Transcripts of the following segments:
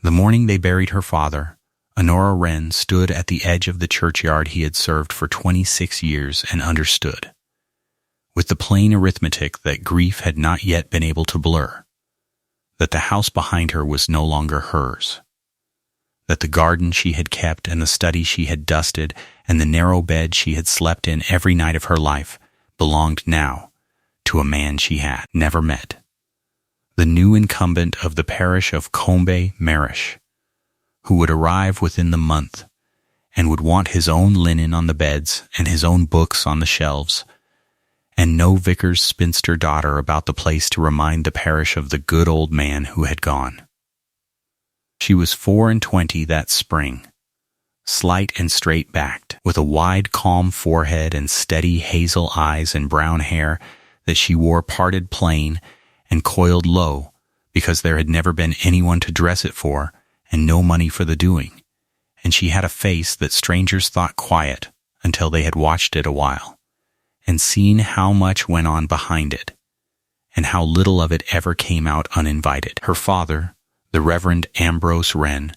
The morning they buried her father, Honora Wren stood at the edge of the churchyard he had served for 26 years and understood, with the plain arithmetic that grief had not yet been able to blur, that the house behind her was no longer hers, that the garden she had kept and the study she had dusted and the narrow bed she had slept in every night of her life belonged now to a man she had never met, the new incumbent of the parish of Combe Marish, who would arrive within the month and would want his own linen on the beds and his own books on the shelves, and no vicar's spinster daughter about the place to remind the parish of the good old man who had gone. She was 24 that spring, slight and straight-backed, with a wide, calm forehead and steady hazel eyes and brown hair that she wore parted plain and coiled low because there had never been anyone to dress it for and no money for the doing, and she had a face that strangers thought quiet until they had watched it a while and seen how much went on behind it, and how little of it ever came out uninvited. Her father, the Reverend Ambrose Wren,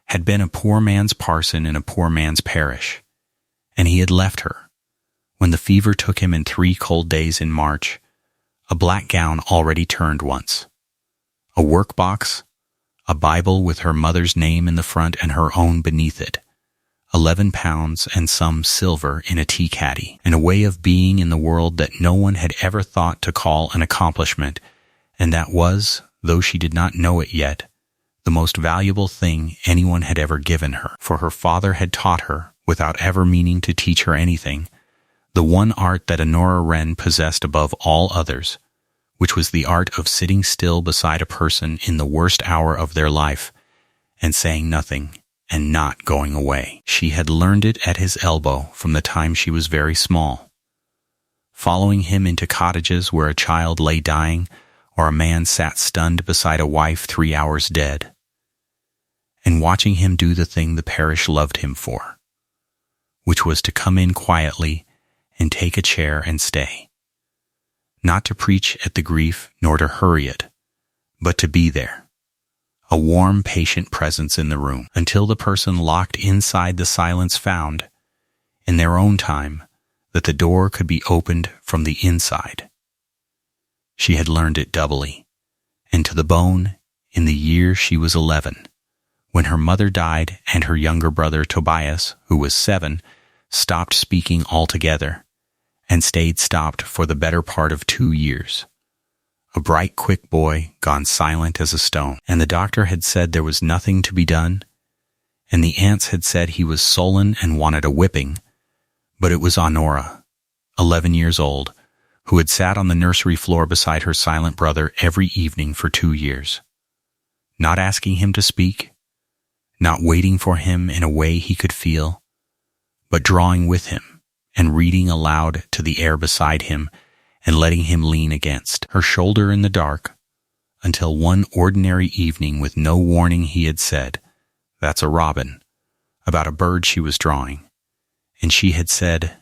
had been a poor man's parson in a poor man's parish, and he had left her, when the fever took him in 3 cold days in March, a black gown already turned once, a workbox, a Bible with her mother's name in the front and her own beneath it, 11 pounds and some silver in a tea caddy, and a way of being in the world that no one had ever thought to call an accomplishment, and that was, though she did not know it yet, the most valuable thing anyone had ever given her, for her father had taught her, without ever meaning to teach her anything, the one art that Honora Wren possessed above all others, which was the art of sitting still beside a person in the worst hour of their life and saying nothing and not going away. She had learned it at his elbow from the time she was very small, following him into cottages where a child lay dying or a man sat stunned beside a wife 3 hours dead, and watching him do the thing the parish loved him for, which was to come in quietly and take a chair and stay, not to preach at the grief nor to hurry it, but to be there, a warm, patient presence in the room, until the person locked inside the silence found, in their own time, that the door could be opened from the inside. She had learned it doubly, and to the bone, in the year she was 11, when her mother died and her younger brother Tobias, who was 7, stopped speaking altogether, and stayed stopped for the better part of 2 years. A bright, quick boy, gone silent as a stone, and the doctor had said there was nothing to be done, and the aunts had said he was sullen and wanted a whipping, but it was Honora, 11 years old, who had sat on the nursery floor beside her silent brother every evening for 2 years, not asking him to speak, not waiting for him in a way he could feel, but drawing with him and reading aloud to the air beside him and letting him lean against her shoulder in the dark, until one ordinary evening with no warning he had said, "That's a robin," about a bird she was drawing, and she had said,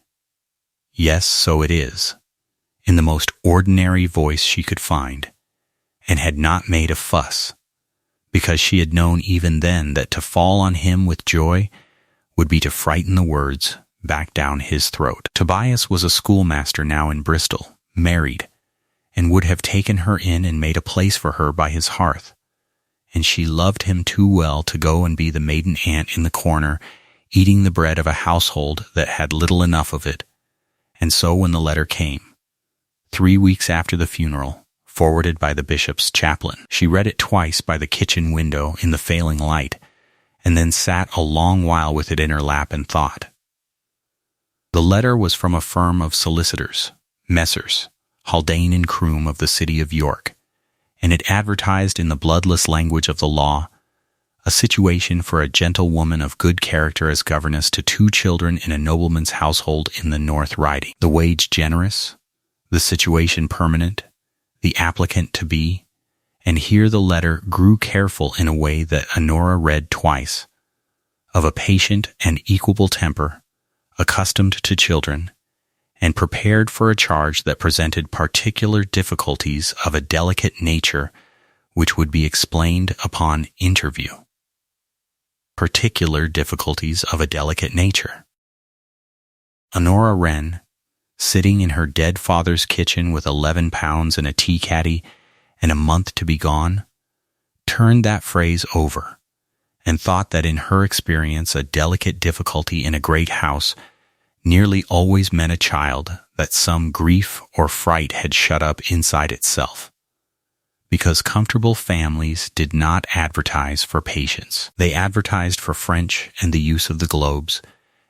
"Yes, so it is," in the most ordinary voice she could find, and had not made a fuss, because she had known even then that to fall on him with joy would be to frighten the words back down his throat. Tobias was a schoolmaster now in Bristol, married, and would have taken her in and made a place for her by his hearth, and she loved him too well to go and be the maiden aunt in the corner, eating the bread of a household that had little enough of it. And so when the letter came, 3 weeks after the funeral, forwarded by the bishop's chaplain, she read it twice by the kitchen window in the failing light, and then sat a long while with it in her lap and thought. The letter was from a firm of solicitors, Messrs. Haldane and Croom of the city of York, and it advertised in the bloodless language of the law a situation for a gentlewoman of good character as governess to 2 children in a nobleman's household in the North Riding, the wage generous, the situation permanent, the applicant to be, and here the letter grew careful in a way that Honora read twice, of a patient and equable temper, accustomed to children, and prepared for a charge that presented particular difficulties of a delicate nature which would be explained upon interview. particular difficulties of a delicate nature. Honora Wren, sitting in her dead father's kitchen with 11 pounds in a tea caddy and a month to be gone, turned that phrase over and thought that in her experience a delicate difficulty in a great house nearly always meant a child that some grief or fright had shut up inside itself. Because comfortable families did not advertise for patience. They advertised for French and the use of the globes,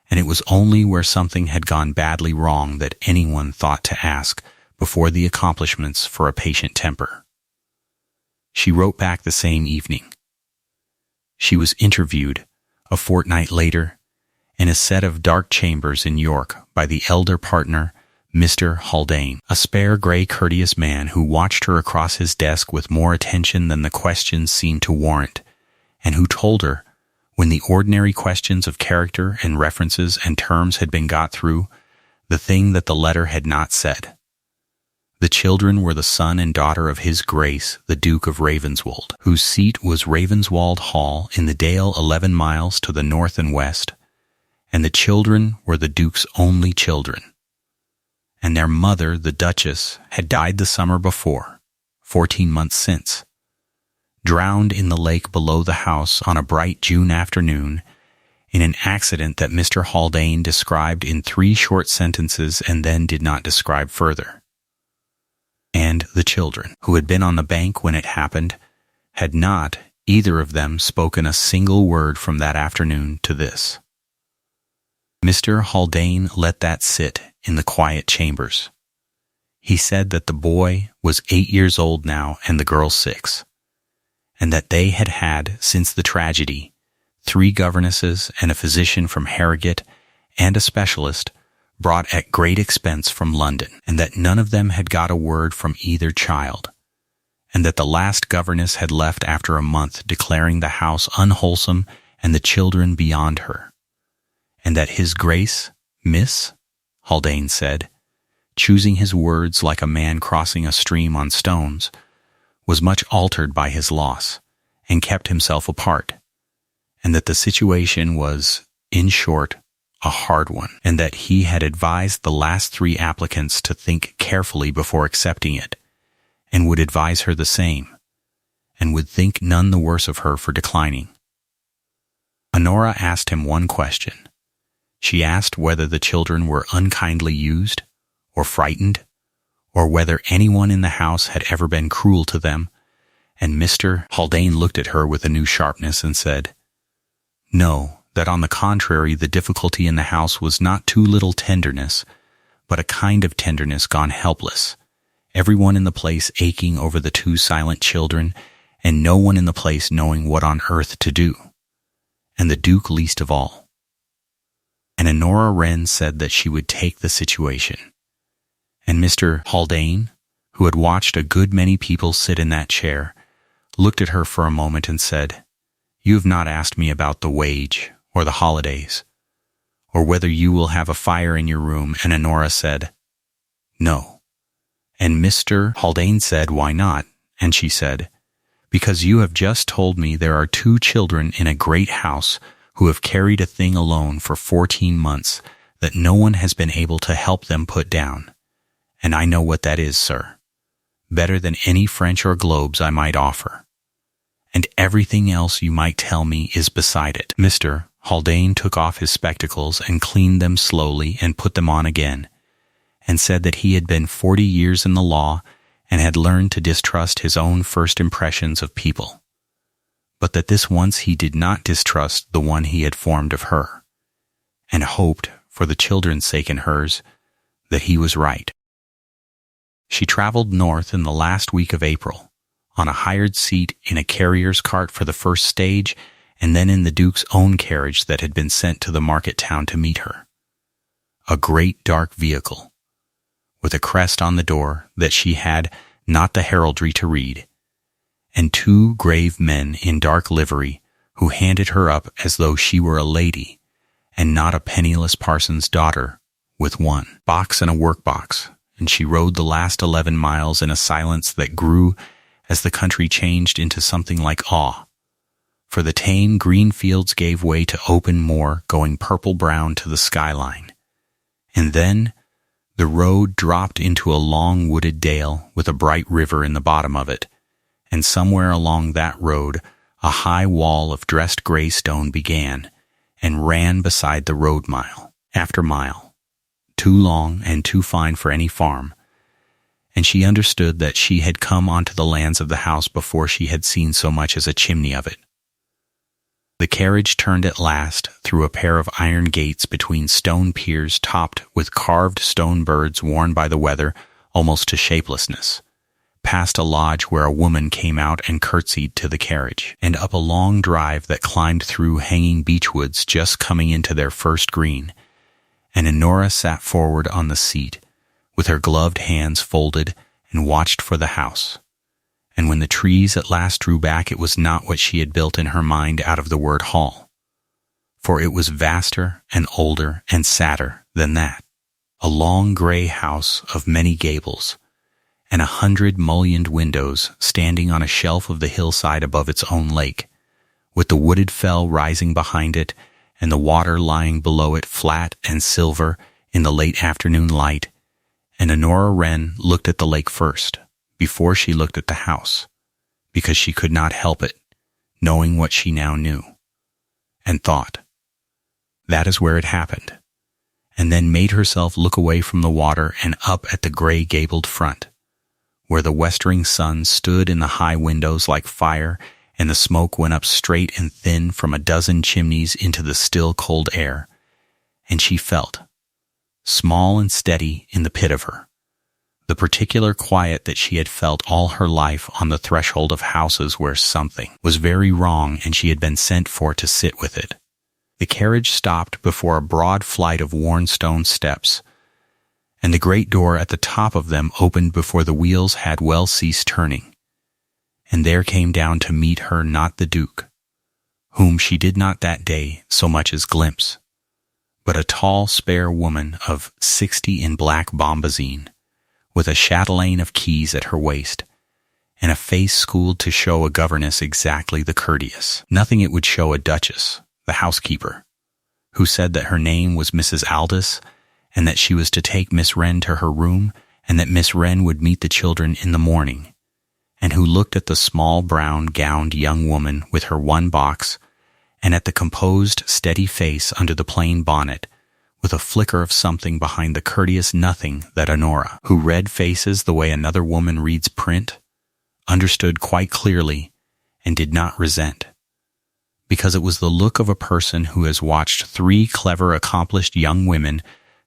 and it was only where something had gone badly wrong that anyone thought to ask before the accomplishments for a patient temper. She wrote back the same evening. She was interviewed a fortnight later in a set of dark chambers in York by the elder partner, Mr. Haldane, a spare, gray, courteous man who watched her across his desk with more attention than the questions seemed to warrant, and who told her, when the ordinary questions of character and references and terms had been got through, the thing that the letter had not said. The children were the son and daughter of His Grace, the Duke of Ravenswold, whose seat was Ravenswold Hall in the Dale 11 miles to the north and west, and the children were the Duke's only children. And their mother, the Duchess, had died the summer before, 14 months since, drowned in the lake below the house on a bright June afternoon in an accident that Mr. Haldane described in 3 short sentences and then did not describe further. And the children, who had been on the bank when it happened, had not, either of them, spoken a single word from that afternoon to this. Mr. Haldane let that sit in the quiet chambers. He said that the boy was 8 years old now and the girl 6, and that they had had, since the tragedy, 3 governesses and a physician from Harrogate and a specialist brought at great expense from London, and that none of them had got a word from either child, and that the last governess had left after a month declaring the house unwholesome and the children beyond her, and that His Grace, Miss, Haldane said, choosing his words like a man crossing a stream on stones, was much altered by his loss, and kept himself apart, and that the situation was, in short, a hard one, and that he had advised the last 3 applicants to think carefully before accepting it, and would advise her the same, and would think none the worse of her for declining. Honora asked him one question. She asked whether the children were unkindly used, or frightened, or whether anyone in the house had ever been cruel to them, and Mr. Haldane looked at her with a new sharpness and said, "No, that on the contrary the difficulty in the house was not too little tenderness, but a kind of tenderness gone helpless, everyone in the place aching over the 2 silent children, and no one in the place knowing what on earth to do, and the Duke least of all." And Honora Wren said that she would take the situation. And Mr. Haldane, who had watched a good many people sit in that chair, looked at her for a moment and said, "You have not asked me about the wage, or the holidays, or whether you will have a fire in your room." And Honora said, "No." And Mr. Haldane said, "Why not?" And she said, "Because you have just told me there are 2 children in a great house who have carried a thing alone for 14 months that no one has been able to help them put down. And I know what that is, sir, better than any French or globes I might offer. And everything else you might tell me is beside it." Mr. Haldane took off his spectacles and cleaned them slowly and put them on again, and said that he had been 40 years in the law and had learned to distrust his own first impressions of people, but that this once he did not distrust the one he had formed of her, and hoped, for the children's sake and hers, that he was right. She traveled north in the last week of April, on a hired seat in a carrier's cart for the first stage, and then in the Duke's own carriage that had been sent to the market town to meet her. A great dark vehicle, with a crest on the door that she had not the heraldry to read, and 2 grave men in dark livery who handed her up as though she were a lady and not a penniless parson's daughter, with 1 box and a work-box, and she rode the last 11 miles in a silence that grew as the country changed into something like awe, for the tame green fields gave way to open moor going purple-brown to the skyline. And then the road dropped into a long wooded dale with a bright river in the bottom of it, and somewhere along that road a high wall of dressed gray stone began and ran beside the road mile after mile, too long and too fine for any farm, and she understood that she had come onto the lands of the house before she had seen so much as a chimney of it. The carriage turned at last through a pair of iron gates between stone piers topped with carved stone birds worn by the weather almost to shapelessness, past a lodge where a woman came out and curtsied to the carriage, and up a long drive that climbed through hanging beechwoods just coming into their first green, and Honora sat forward on the seat, with her gloved hands folded, and watched for the house. And when the trees at last drew back, it was not what she had built in her mind out of the word hall, for it was vaster and older and sadder than that. A long gray house of many gables, and 100 mullioned windows standing on a shelf of the hillside above its own lake, with the wooded fell rising behind it and the water lying below it flat and silver in the late afternoon light. And Honora Wren looked at the lake first, before she looked at the house, because she could not help it, knowing what she now knew, and thought, that is where it happened, and then made herself look away from the water and up at the gray gabled front, where the westering sun stood in the high windows like fire, and the smoke went up straight and thin from a dozen chimneys into the still cold air, and she felt, small and steady in the pit of her, the particular quiet that she had felt all her life on the threshold of houses where something was very wrong and she had been sent for to sit with it. The carriage stopped before a broad flight of worn stone steps, and the great door at the top of them opened before the wheels had well ceased turning, and there came down to meet her not the Duke, whom she did not that day so much as glimpse, but a tall, spare woman of 60 in black bombazine, with a chatelaine of keys at her waist, and a face schooled to show a governess exactly the courteous. Nothing it would show a duchess, the housekeeper, who said that her name was Mrs. Aldous, and that she was to take Miss Wren to her room, and that Miss Wren would meet the children in the morning, and who looked at the small brown-gowned young woman with her one box, and at the composed, steady face under the plain bonnet, with a flicker of something behind the courteous nothing that Honora, who read faces the way another woman reads print, understood quite clearly and did not resent, because it was the look of a person who has watched 3 clever, accomplished young women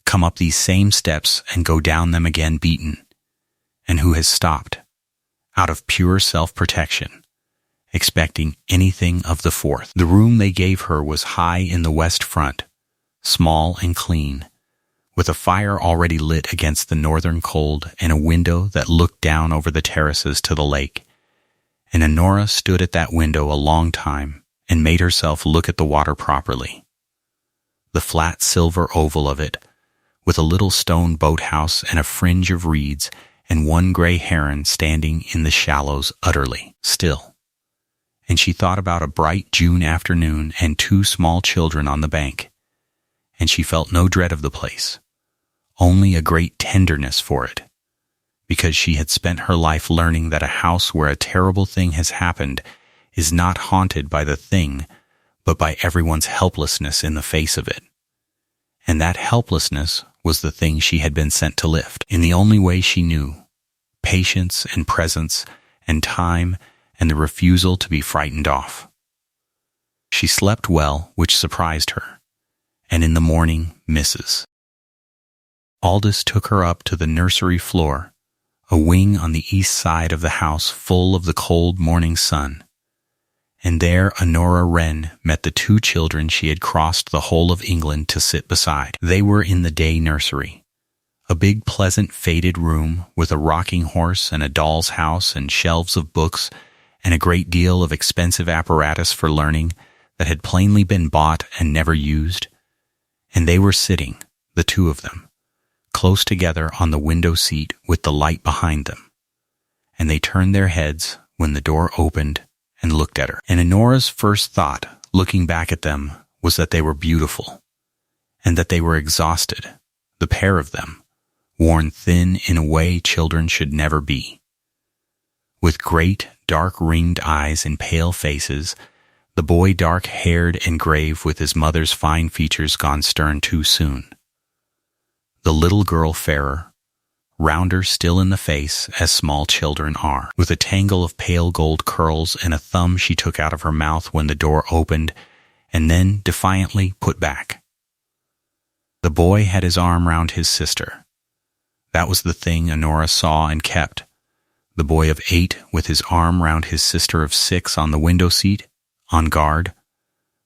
come up these same steps and go down them again beaten, and who has stopped, out of pure self-protection, expecting anything of the fourth. The room they gave her was high in the west front, small and clean, with a fire already lit against the northern cold and a window that looked down over the terraces to the lake. And Honora stood at that window a long time and made herself look at the water properly. The flat silver oval of it, with a little stone boathouse and a fringe of reeds and one gray heron standing in the shallows utterly still. And she thought about a bright June afternoon and 2 small children on the bank, and she felt no dread of the place, only a great tenderness for it, because she had spent her life learning that a house where a terrible thing has happened is not haunted by the thing, but by everyone's helplessness in the face of it. And that helplessness was the thing she had been sent to lift, in the only way she knew, patience and presence and time and the refusal to be frightened off. She slept well, which surprised her, and in the morning, Mrs. Aldous took her up to the nursery floor, a wing on the east side of the house full of the cold morning sun, and there Honora Wren met the 2 children she had crossed the whole of England to sit beside. They were in the day nursery, a big pleasant faded room with a rocking horse and a doll's house and shelves of books and a great deal of expensive apparatus for learning that had plainly been bought and never used. And they were sitting, the 2 of them, close together on the window seat with the light behind them, and they turned their heads when the door opened and looked at her. And Honora's first thought, looking back at them, was that they were beautiful, and that they were exhausted, the pair of them, worn thin in a way children should never be. With great, dark-ringed eyes and pale faces, the boy dark-haired and grave with his mother's fine features gone stern too soon. The little girl fairer, rounder still in the face as small children are, with a tangle of pale gold curls and a thumb she took out of her mouth when the door opened and then defiantly put back. The boy had his arm round his sister. That was the thing Honora saw and kept. The boy of 8 with his arm round his sister of 6 on the window seat, on guard,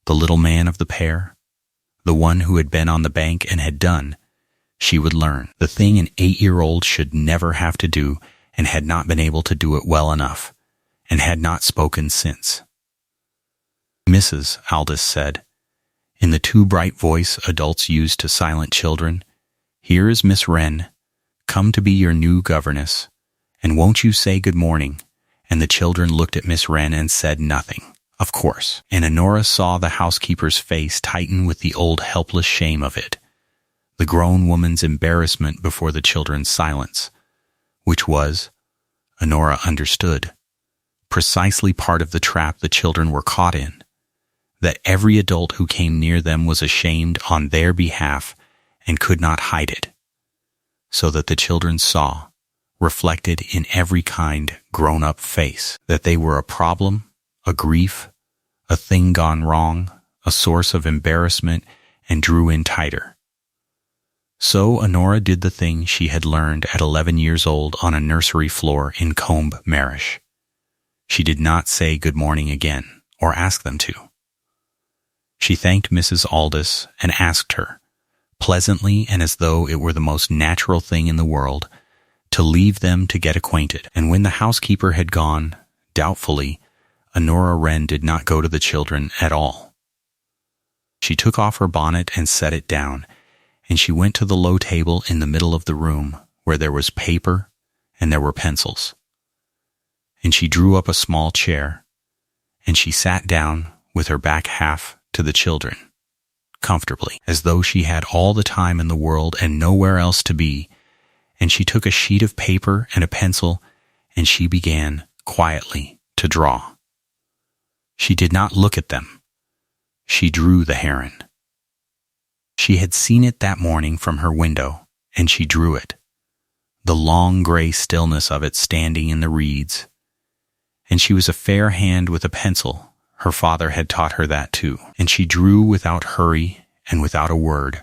the little man of the pair, the one who had been on the bank and had done, she would learn, the thing an 8-year-old should never have to do and had not been able to do it well enough, and had not spoken since. Mrs. Aldous said, in the too bright voice adults use to silent children, "Here is Miss Wren, come to be your new governess, and won't you say good morning?" And the children looked at Miss Wren and said nothing. Of course. And Honora saw the housekeeper's face tighten with the old helpless shame of it, the grown woman's embarrassment before the children's silence, which was, Honora understood, precisely part of the trap the children were caught in, that every adult who came near them was ashamed on their behalf and could not hide it, so that the children saw, reflected in every kind grown-up face, that they were a problem, a grief, a thing gone wrong, a source of embarrassment, and drew in tighter. So Honora did the thing she had learned at 11 years old on a nursery floor in Combe Marish. She did not say good morning again, or ask them to. She thanked Mrs. Aldous and asked her, pleasantly and as though it were the most natural thing in the world, to leave them to get acquainted. And when the housekeeper had gone, doubtfully, Honora Wren did not go to the children at all. She took off her bonnet and set it down, and she went to the low table in the middle of the room where there was paper and there were pencils. And she drew up a small chair, and she sat down with her back half to the children, comfortably, as though she had all the time in the world and nowhere else to be, and she took a sheet of paper and a pencil, and she began, quietly, to draw. She did not look at them. She drew the heron. She had seen it that morning from her window, and she drew it, the long gray stillness of it standing in the reeds. And she was a fair hand with a pencil. Her father had taught her that too. And she drew without hurry and without a word,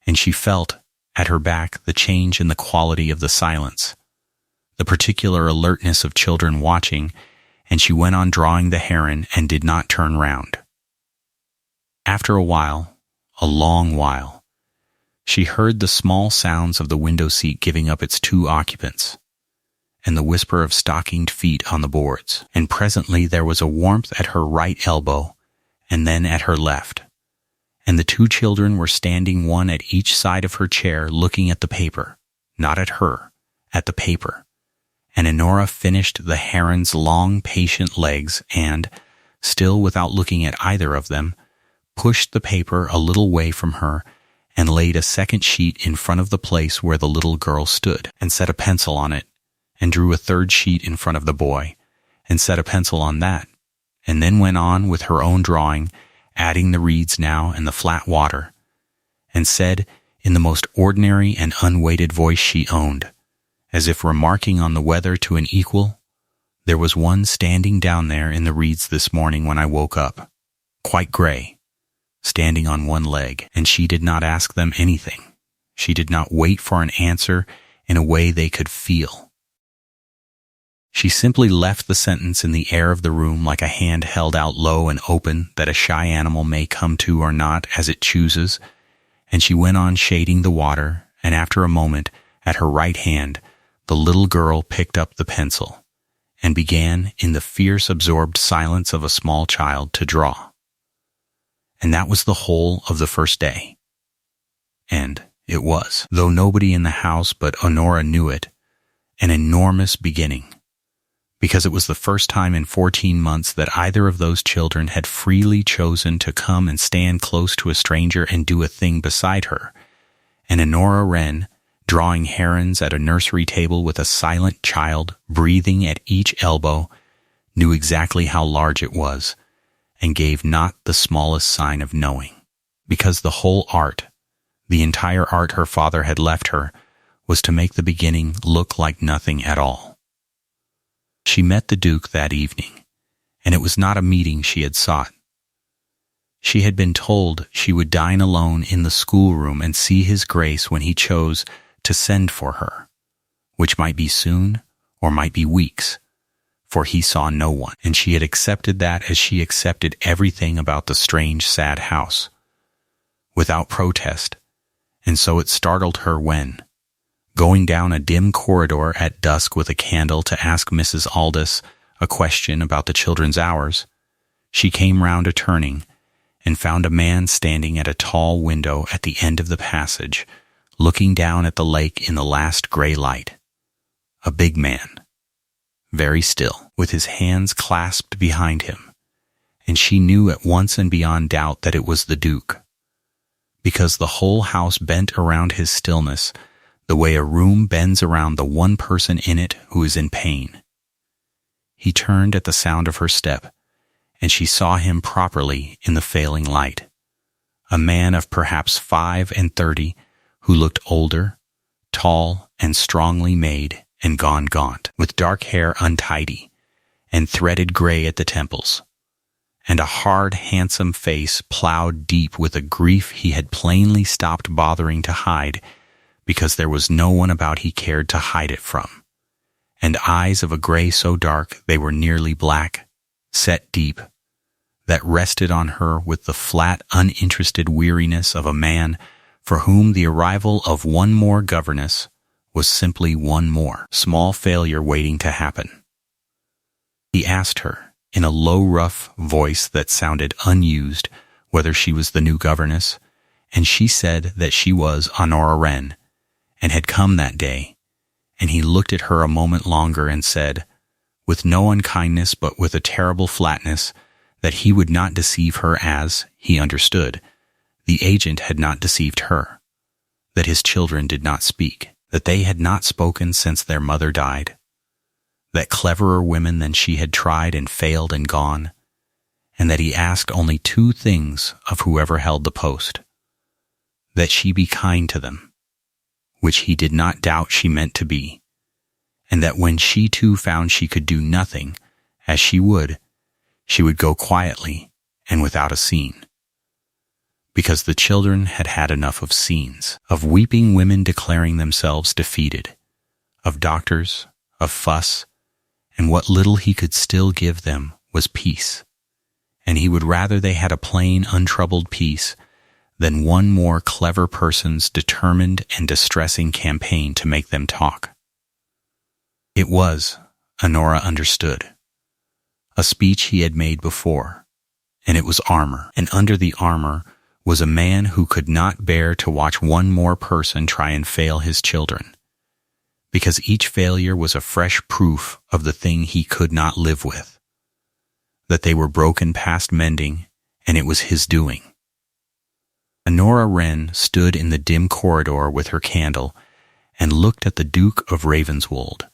and she felt, at her back, the change in the quality of the silence, the particular alertness of children watching, and she went on drawing the heron and did not turn round. After a while, a long while, she heard the small sounds of the window seat giving up its 2 occupants, and the whisper of stockinged feet on the boards, and presently there was a warmth at her right elbow, and then at her left, and the 2 children were standing one at each side of her chair looking at the paper, not at her, at the paper. And Honora finished the heron's long, patient legs and, still without looking at either of them, pushed the paper a little way from her and laid a second sheet in front of the place where the little girl stood, and set a pencil on it, and drew a third sheet in front of the boy, and set a pencil on that, and then went on with her own drawing, adding the reeds now and the flat water, and said, in the most ordinary and unweighted voice she owned, as if remarking on the weather to an equal, "There was one standing down there in the reeds this morning when I woke up, quite gray, standing on one leg, and she did not ask them anything. She did not wait for an answer in a way they could feel. She simply left the sentence in the air of the room like a hand held out low and open that a shy animal may come to or not as it chooses, and she went on shading the water, and after a moment, at her right hand, the little girl picked up the pencil and began, in the fierce absorbed silence of a small child, to draw. And that was the whole of the first day. And it was, though nobody in the house but Honora knew it, an enormous beginning because it was the first time in 14 months that either of those children had freely chosen to come and stand close to a stranger and do a thing beside her, and Honora Wren, drawing herons at a nursery table with a silent child breathing at each elbow, knew exactly how large it was, and gave not the smallest sign of knowing, because the whole art, the entire art her father had left her, was to make the beginning look like nothing at all. She met the Duke that evening, and it was not a meeting she had sought. She had been told she would dine alone in the schoolroom and see his Grace when he chose to send for her, which might be soon or might be weeks, for he saw no one, and she had accepted that as she accepted everything about the strange, sad house, without protest, and so it startled her when, going down a dim corridor at dusk with a candle to ask Mrs. Aldous a question about the children's hours, she came round a turning and found a man standing at a tall window at the end of the passage, looking down at the lake in the last gray light. A big man, very still, with his hands clasped behind him, and she knew at once and beyond doubt that it was the Duke, because the whole house bent around his stillness the way a room bends around the one person in it who is in pain. He turned at the sound of her step, and she saw him properly in the failing light, a man of perhaps 35, who looked older, tall and strongly made and gaunt, with dark hair untidy and threaded gray at the temples, and a hard, handsome face plowed deep with a grief he had plainly stopped bothering to hide because there was no one about he cared to hide it from, and eyes of a gray so dark they were nearly black, set deep, that rested on her with the flat, uninterested weariness of a man for whom the arrival of one more governess was simply one more small failure waiting to happen. He asked her, in a low, rough voice that sounded unused, whether she was the new governess, and she said that she was Honora Wren, and had come that day, and he looked at her a moment longer and said, with no unkindness but with a terrible flatness, that he would not deceive her as, he understood, the agent had not deceived her, that his children did not speak, that they had not spoken since their mother died, that cleverer women than she had tried and failed and gone, and that he asked only 2 things of whoever held the post: that she be kind to them, which he did not doubt she meant to be, and that when she too found she could do nothing, as she would go quietly and without a scene. Because the children had had enough of scenes, of weeping women declaring themselves defeated, of doctors, of fuss, and what little he could still give them was peace, and he would rather they had a plain, untroubled peace than one more clever person's determined and distressing campaign to make them talk. It was, Honora understood, a speech he had made before, and it was armor, and under the armor was a man who could not bear to watch one more person try and fail his children, because each failure was a fresh proof of the thing he could not live with, that they were broken past mending, and it was his doing. Honora Wren stood in the dim corridor with her candle and looked at the Duke of Ravenswold,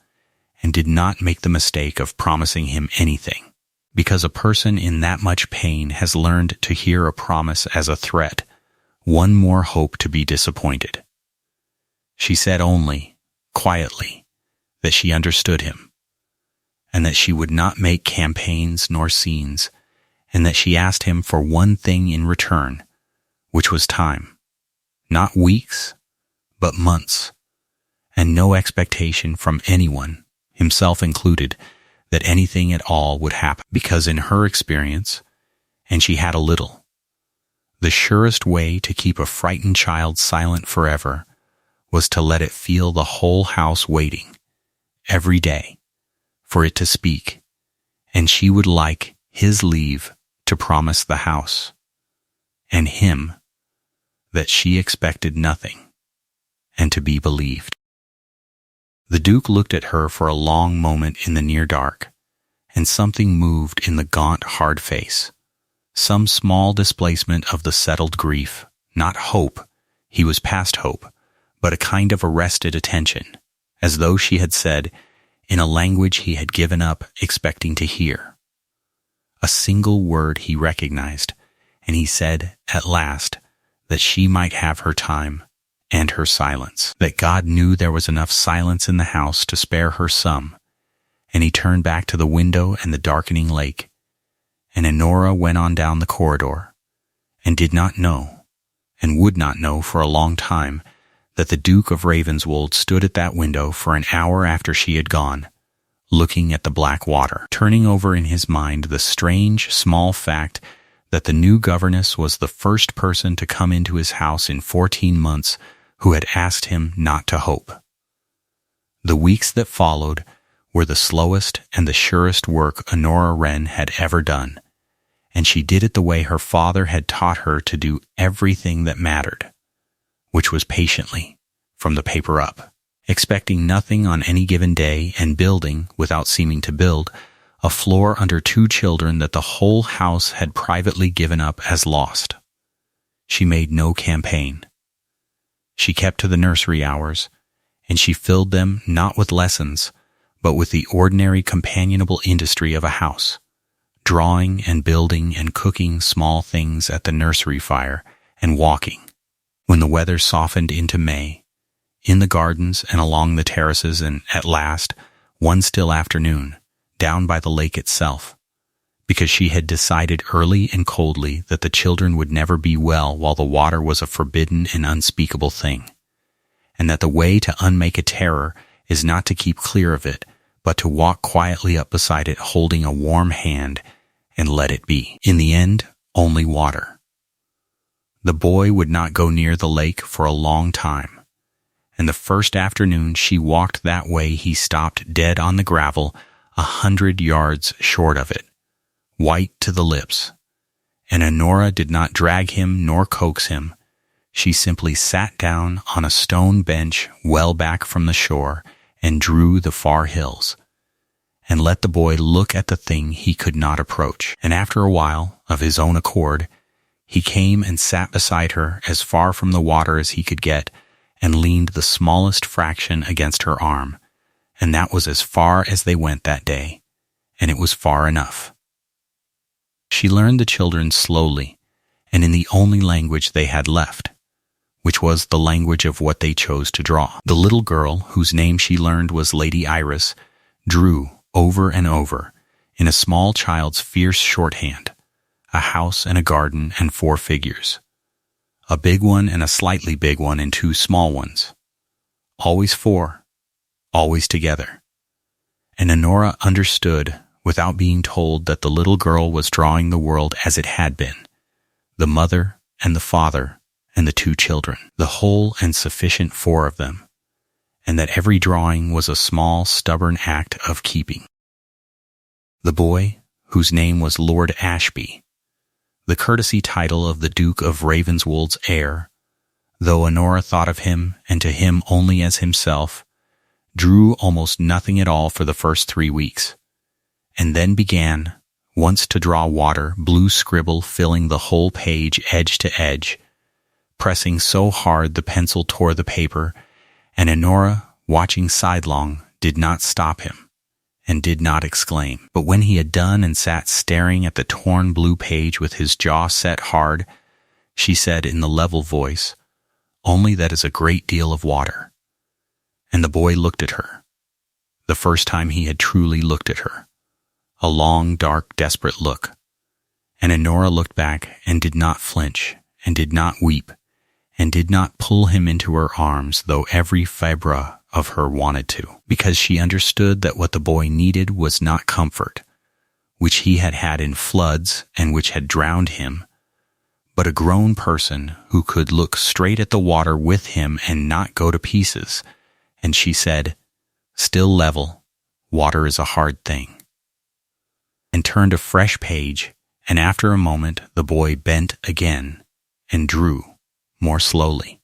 and did not make the mistake of promising him anything, because a person in that much pain has learned to hear a promise as a threat, one more hope to be disappointed. She said only, quietly, that she understood him, and that she would not make campaigns nor scenes, and that she asked him for one thing in return, which was time, not weeks, but months, and no expectation from anyone, himself included, that anything at all would happen, because in her experience, and she had a little, the surest way to keep a frightened child silent forever was to let it feel the whole house waiting, every day, for it to speak, and she would like his leave to promise the house, and him, that she expected nothing, and to be believed. The Duke looked at her for a long moment in the near dark, and something moved in the gaunt, hard face. Some small displacement of the settled grief, not hope, he was past hope, but a kind of arrested attention, as though she had said, in a language he had given up expecting to hear. A single word he recognized, and he said, at last, that she might have her time and her silence, that God knew there was enough silence in the house to spare her some, and he turned back to the window and the darkening lake, and Honora went on down the corridor, and did not know, and would not know for a long time, that the Duke of Ravenswold stood at that window for an hour after she had gone, looking at the black water, turning over in his mind the strange, small fact that the new governess was the first person to come into his house in 14 months who had asked him not to hope. The weeks that followed were the slowest and the surest work Honora Wren had ever done, and she did it the way her father had taught her to do everything that mattered, which was patiently, from the paper up, expecting nothing on any given day and building, without seeming to build, a floor under 2 children that the whole house had privately given up as lost. She made no campaign. She kept to the nursery hours, and she filled them not with lessons, but with the ordinary companionable industry of a house, drawing and building and cooking small things at the nursery fire and walking, when the weather softened into May, in the gardens and along the terraces, and at last, one still afternoon, down by the lake itself, because she had decided early and coldly that the children would never be well while the water was a forbidden and unspeakable thing, and that the way to unmake a terror is not to keep clear of it, but to walk quietly up beside it holding a warm hand and let it be. In the end, only water. The boy would not go near the lake for a long time, and the first afternoon she walked that way he stopped dead on the gravel 100 yards short of it, white to the lips, and Honora did not drag him nor coax him. She simply sat down on a stone bench well back from the shore and drew the far hills, and let the boy look at the thing he could not approach. And after a while, of his own accord, he came and sat beside her as far from the water as he could get, and leaned the smallest fraction against her arm, and that was as far as they went that day, and it was far enough. She learned the children slowly, and in the only language they had left, which was the language of what they chose to draw. The little girl, whose name she learned was Lady Iris, drew over and over, in a small child's fierce shorthand, a house and a garden and 4 figures, a big one and a slightly big one and 2 small ones, always 4, always together. And Honora understood, without being told, that the little girl was drawing the world as it had been, the mother and the father and the 2 children, the whole and sufficient 4 of them, and that every drawing was a small, stubborn act of keeping. The boy, whose name was Lord Ashby, the courtesy title of the Duke of Ravenswold's heir, though Honora thought of him, and to him only as himself, drew almost nothing at all for the first 3 weeks, and then began, once to draw water, blue scribble filling the whole page edge to edge, pressing so hard the pencil tore the paper, and Honora, watching sidelong, did not stop him, and did not exclaim. But when he had done and sat staring at the torn blue page with his jaw set hard, she said in the level voice, "Only that is a great deal of water." And the boy looked at her, the first time he had truly looked at her, a long, dark, desperate look. And Honora looked back and did not flinch, and did not weep, and did not pull him into her arms, though every fibre of her wanted to, because she understood that what the boy needed was not comfort, which he had had in floods and which had drowned him, but a grown person who could look straight at the water with him and not go to pieces. And she said, "Still level, water is a hard thing," and turned a fresh page, and after a moment the boy bent again and drew more slowly.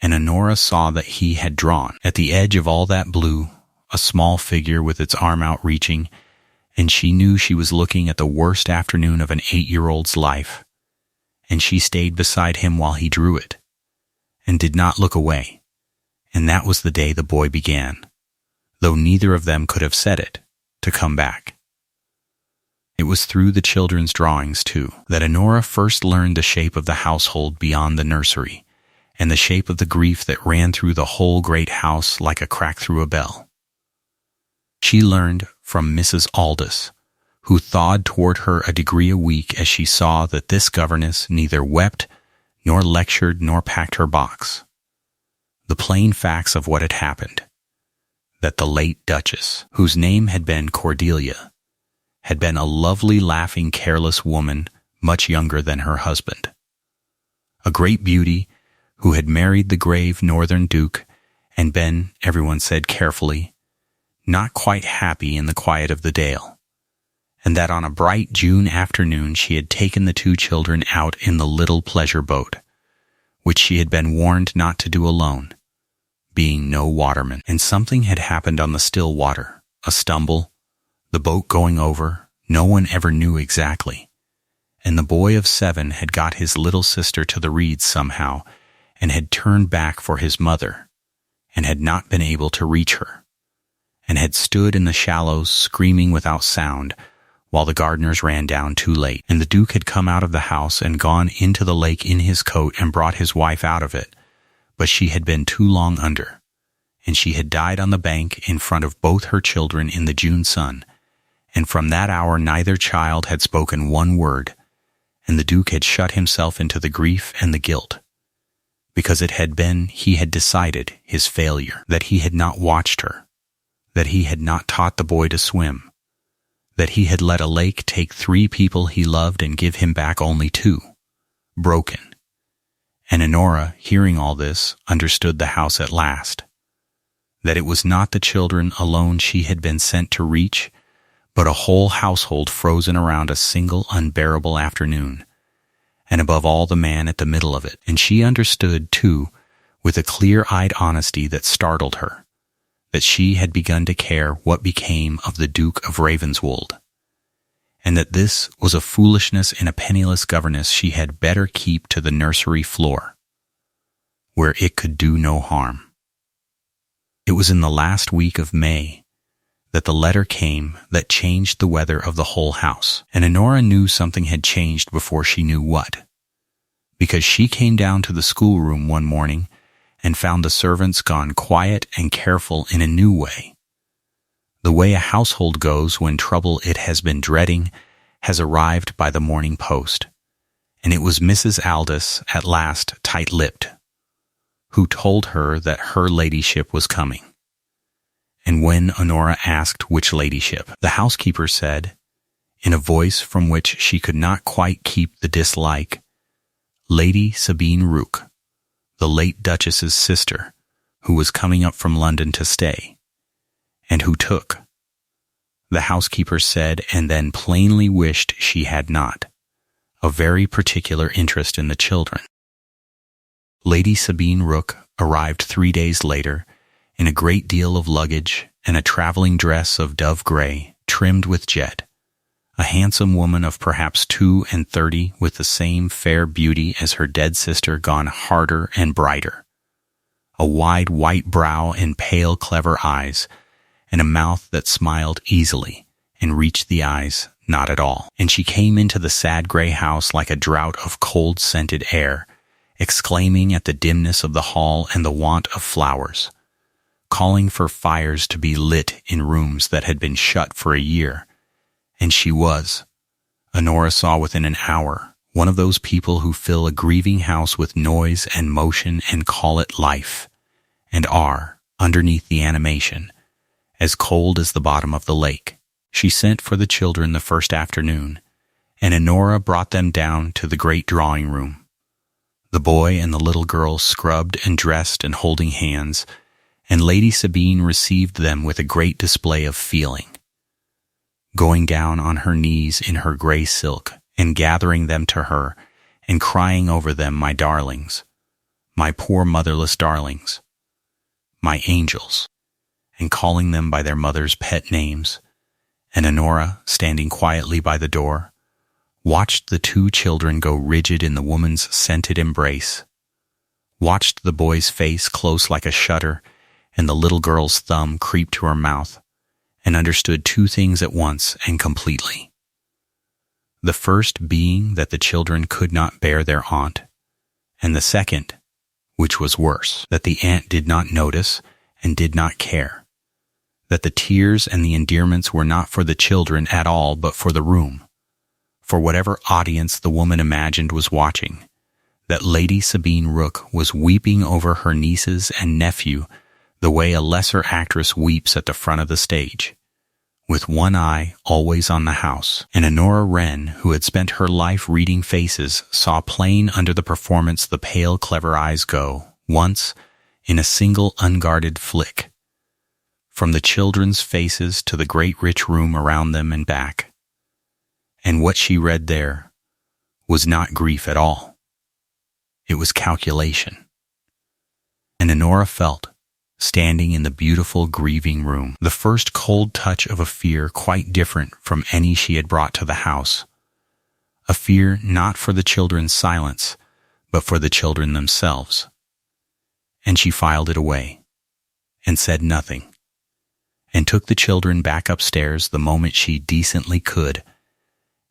And Honora saw that he had drawn, at the edge of all that blue, a small figure with its arm outreaching, and she knew she was looking at the worst afternoon of an 8-year-old's life, and she stayed beside him while he drew it, and did not look away, and that was the day the boy began, though neither of them could have said it, to come back. It was through the children's drawings, too, that Honora first learned the shape of the household beyond the nursery, and the shape of the grief that ran through the whole great house like a crack through a bell. She learned from Mrs. Aldous, who thawed toward her a degree a week as she saw that this governess neither wept, nor lectured, nor packed her box. The plain facts of what had happened: that the late Duchess, whose name had been Cordelia, had been a lovely, laughing, careless woman much younger than her husband. A great beauty who had married the grave northern duke and been, everyone said carefully, not quite happy in the quiet of the dale, and that on a bright June afternoon she had taken the 2 children out in the little pleasure boat, which she had been warned not to do alone, being no waterman. And something had happened on the still water, a stumble, the boat going over, no one ever knew exactly, and the boy of 7 had got his little sister to the reeds somehow, and had turned back for his mother, and had not been able to reach her, and had stood in the shallows screaming without sound, while the gardeners ran down too late, and the Duke had come out of the house and gone into the lake in his coat and brought his wife out of it, but she had been too long under, and she had died on the bank in front of both her children in the June sun, and from that hour neither child had spoken one word, and the Duke had shut himself into the grief and the guilt, because it had been, he had decided, his failure, that he had not watched her, that he had not taught the boy to swim, that he had let a lake take 3 people he loved and give him back only 2, broken. And Honora, hearing all this, understood the house at last, that it was not the children alone she had been sent to reach, but a whole household frozen around a single unbearable afternoon, and above all the man at the middle of it. And she understood, too, with a clear-eyed honesty that startled her, that she had begun to care what became of the Duke of Ravenswold, and that this was a foolishness in a penniless governess she had better keep to the nursery floor, where it could do no harm. It was in the last week of May that the letter came that changed the weather of the whole house, and Honora knew something had changed before she knew what, because she came down to the schoolroom one morning and found the servants gone quiet and careful in a new way. The way a household goes when trouble it has been dreading has arrived by the morning post, and it was Mrs. Aldous, at last tight-lipped, who told her that her ladyship was coming. And when Honora asked which ladyship, the housekeeper said, in a voice from which she could not quite keep the dislike, Lady Sabine Rook, the late Duchess's sister, who was coming up from London to stay, and who took, the housekeeper said, and then plainly wished she had not, a very particular interest in the children. Lady Sabine Rook arrived 3 days later, in a great deal of luggage and a traveling dress of dove gray, trimmed with jet, a handsome woman of perhaps 32, with the same fair beauty as her dead sister gone harder and brighter, a wide white brow and pale clever eyes, and a mouth that smiled easily and reached the eyes not at all. And she came into the sad gray house like a draught of cold scented air, exclaiming at the dimness of the hall and the want of flowers, calling for fires to be lit in rooms that had been shut for a year. And she was, Honora saw within an hour, one of those people who fill a grieving house with noise and motion and call it life, and are, underneath the animation, as cold as the bottom of the lake. She sent for the children the first afternoon, and Honora brought them down to the great drawing-room. The boy and the little girl scrubbed and dressed and holding hands, and Lady Sabine received them with a great display of feeling, going down on her knees in her gray silk and gathering them to her and crying over them, my darlings, my poor motherless darlings, my angels, and calling them by their mother's pet names, and Honora, standing quietly by the door, watched the two children go rigid in the woman's scented embrace, watched the boy's face close like a shutter and the little girl's thumb creep to her mouth, and understood two things at once and completely. The first being that the children could not bear their aunt, and the second, which was worse, that the aunt did not notice and did not care, that the tears and the endearments were not for the children at all but for the room, for whatever audience the woman imagined was watching, that Lady Sabine Rook was weeping over her nieces and nephew the way a lesser actress weeps at the front of the stage, with one eye always on the house. And Honora Wren, who had spent her life reading faces, saw plain under the performance the pale, clever eyes go, once, in a single unguarded flick, from the children's faces to the great rich room around them and back. And what she read there was not grief at all. It was calculation. And Honora felt, standing in the beautiful grieving room, the first cold touch of a fear quite different from any she had brought to the house, a fear not for the children's silence, but for the children themselves. And she filed it away, and said nothing, and took the children back upstairs the moment she decently could,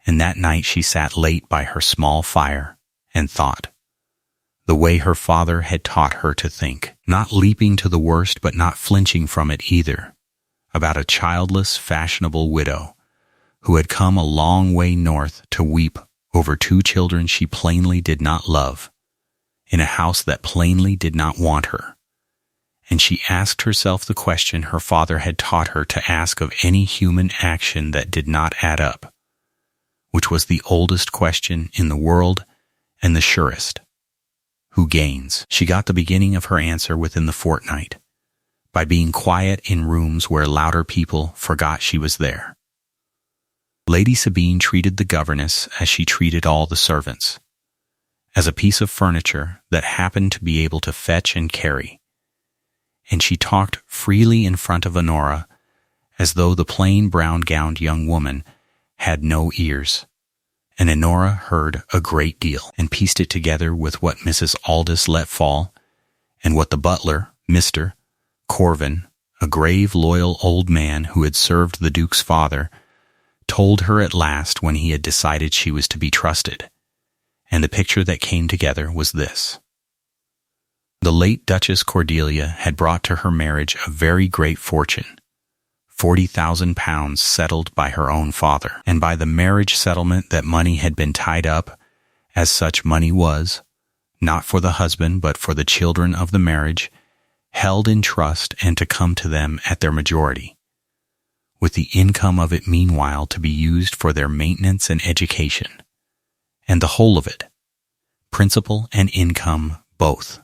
and that night she sat late by her small fire and thought, the way her father had taught her to think, not leaping to the worst but not flinching from it either, about a childless, fashionable widow who had come a long way north to weep over two children she plainly did not love, in a house that plainly did not want her. And she asked herself the question her father had taught her to ask of any human action that did not add up, which was the oldest question in the world and the surest. Who gains? She got the beginning of her answer within the fortnight, by being quiet in rooms where louder people forgot she was there. Lady Sabine treated the governess as she treated all the servants, as a piece of furniture that happened to be able to fetch and carry, and she talked freely in front of Honora as though the plain brown-gowned young woman had no ears. And Honora heard a great deal, and pieced it together with what Mrs. Aldous let fall, and what the butler, Mr. Corvin, a grave, loyal old man who had served the Duke's father, told her at last when he had decided she was to be trusted. And the picture that came together was this. The late Duchess Cordelia had brought to her marriage a very great fortune, £40,000 settled by her own father, and by the marriage settlement that money had been tied up, as such money was, not for the husband but for the children of the marriage, held in trust and to come to them at their majority, with the income of it meanwhile to be used for their maintenance and education, and the whole of it, principal and income both,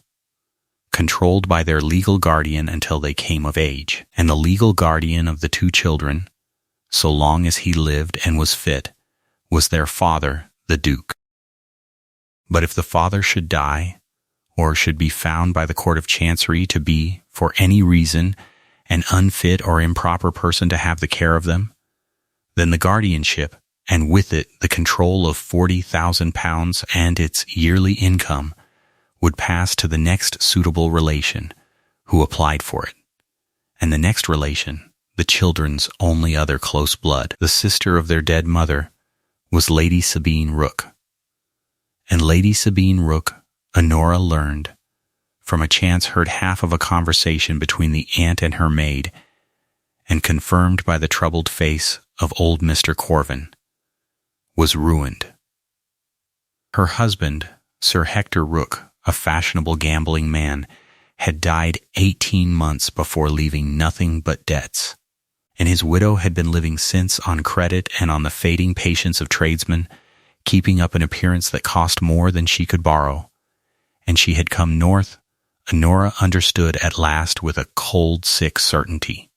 controlled by their legal guardian until they came of age. And the legal guardian of the two children, so long as he lived and was fit, was their father, the Duke. But if the father should die, or should be found by the Court of Chancery to be, for any reason, an unfit or improper person to have the care of them, then the guardianship, and with it the control of £40,000 and its yearly income, would pass to the next suitable relation who applied for it. And the next relation, the children's only other close blood, the sister of their dead mother, was Lady Sabine Rook. And Lady Sabine Rook, Honora learned, from a chance heard half of a conversation between the aunt and her maid, and confirmed by the troubled face of old Mr. Corvin, was ruined. Her husband, Sir Hector Rook, a fashionable gambling man, had died 18 months before leaving nothing but debts, and his widow had been living since on credit and on the fading patience of tradesmen, keeping up an appearance that cost more than she could borrow, and she had come north, Honora understood at last with a cold, sick certainty,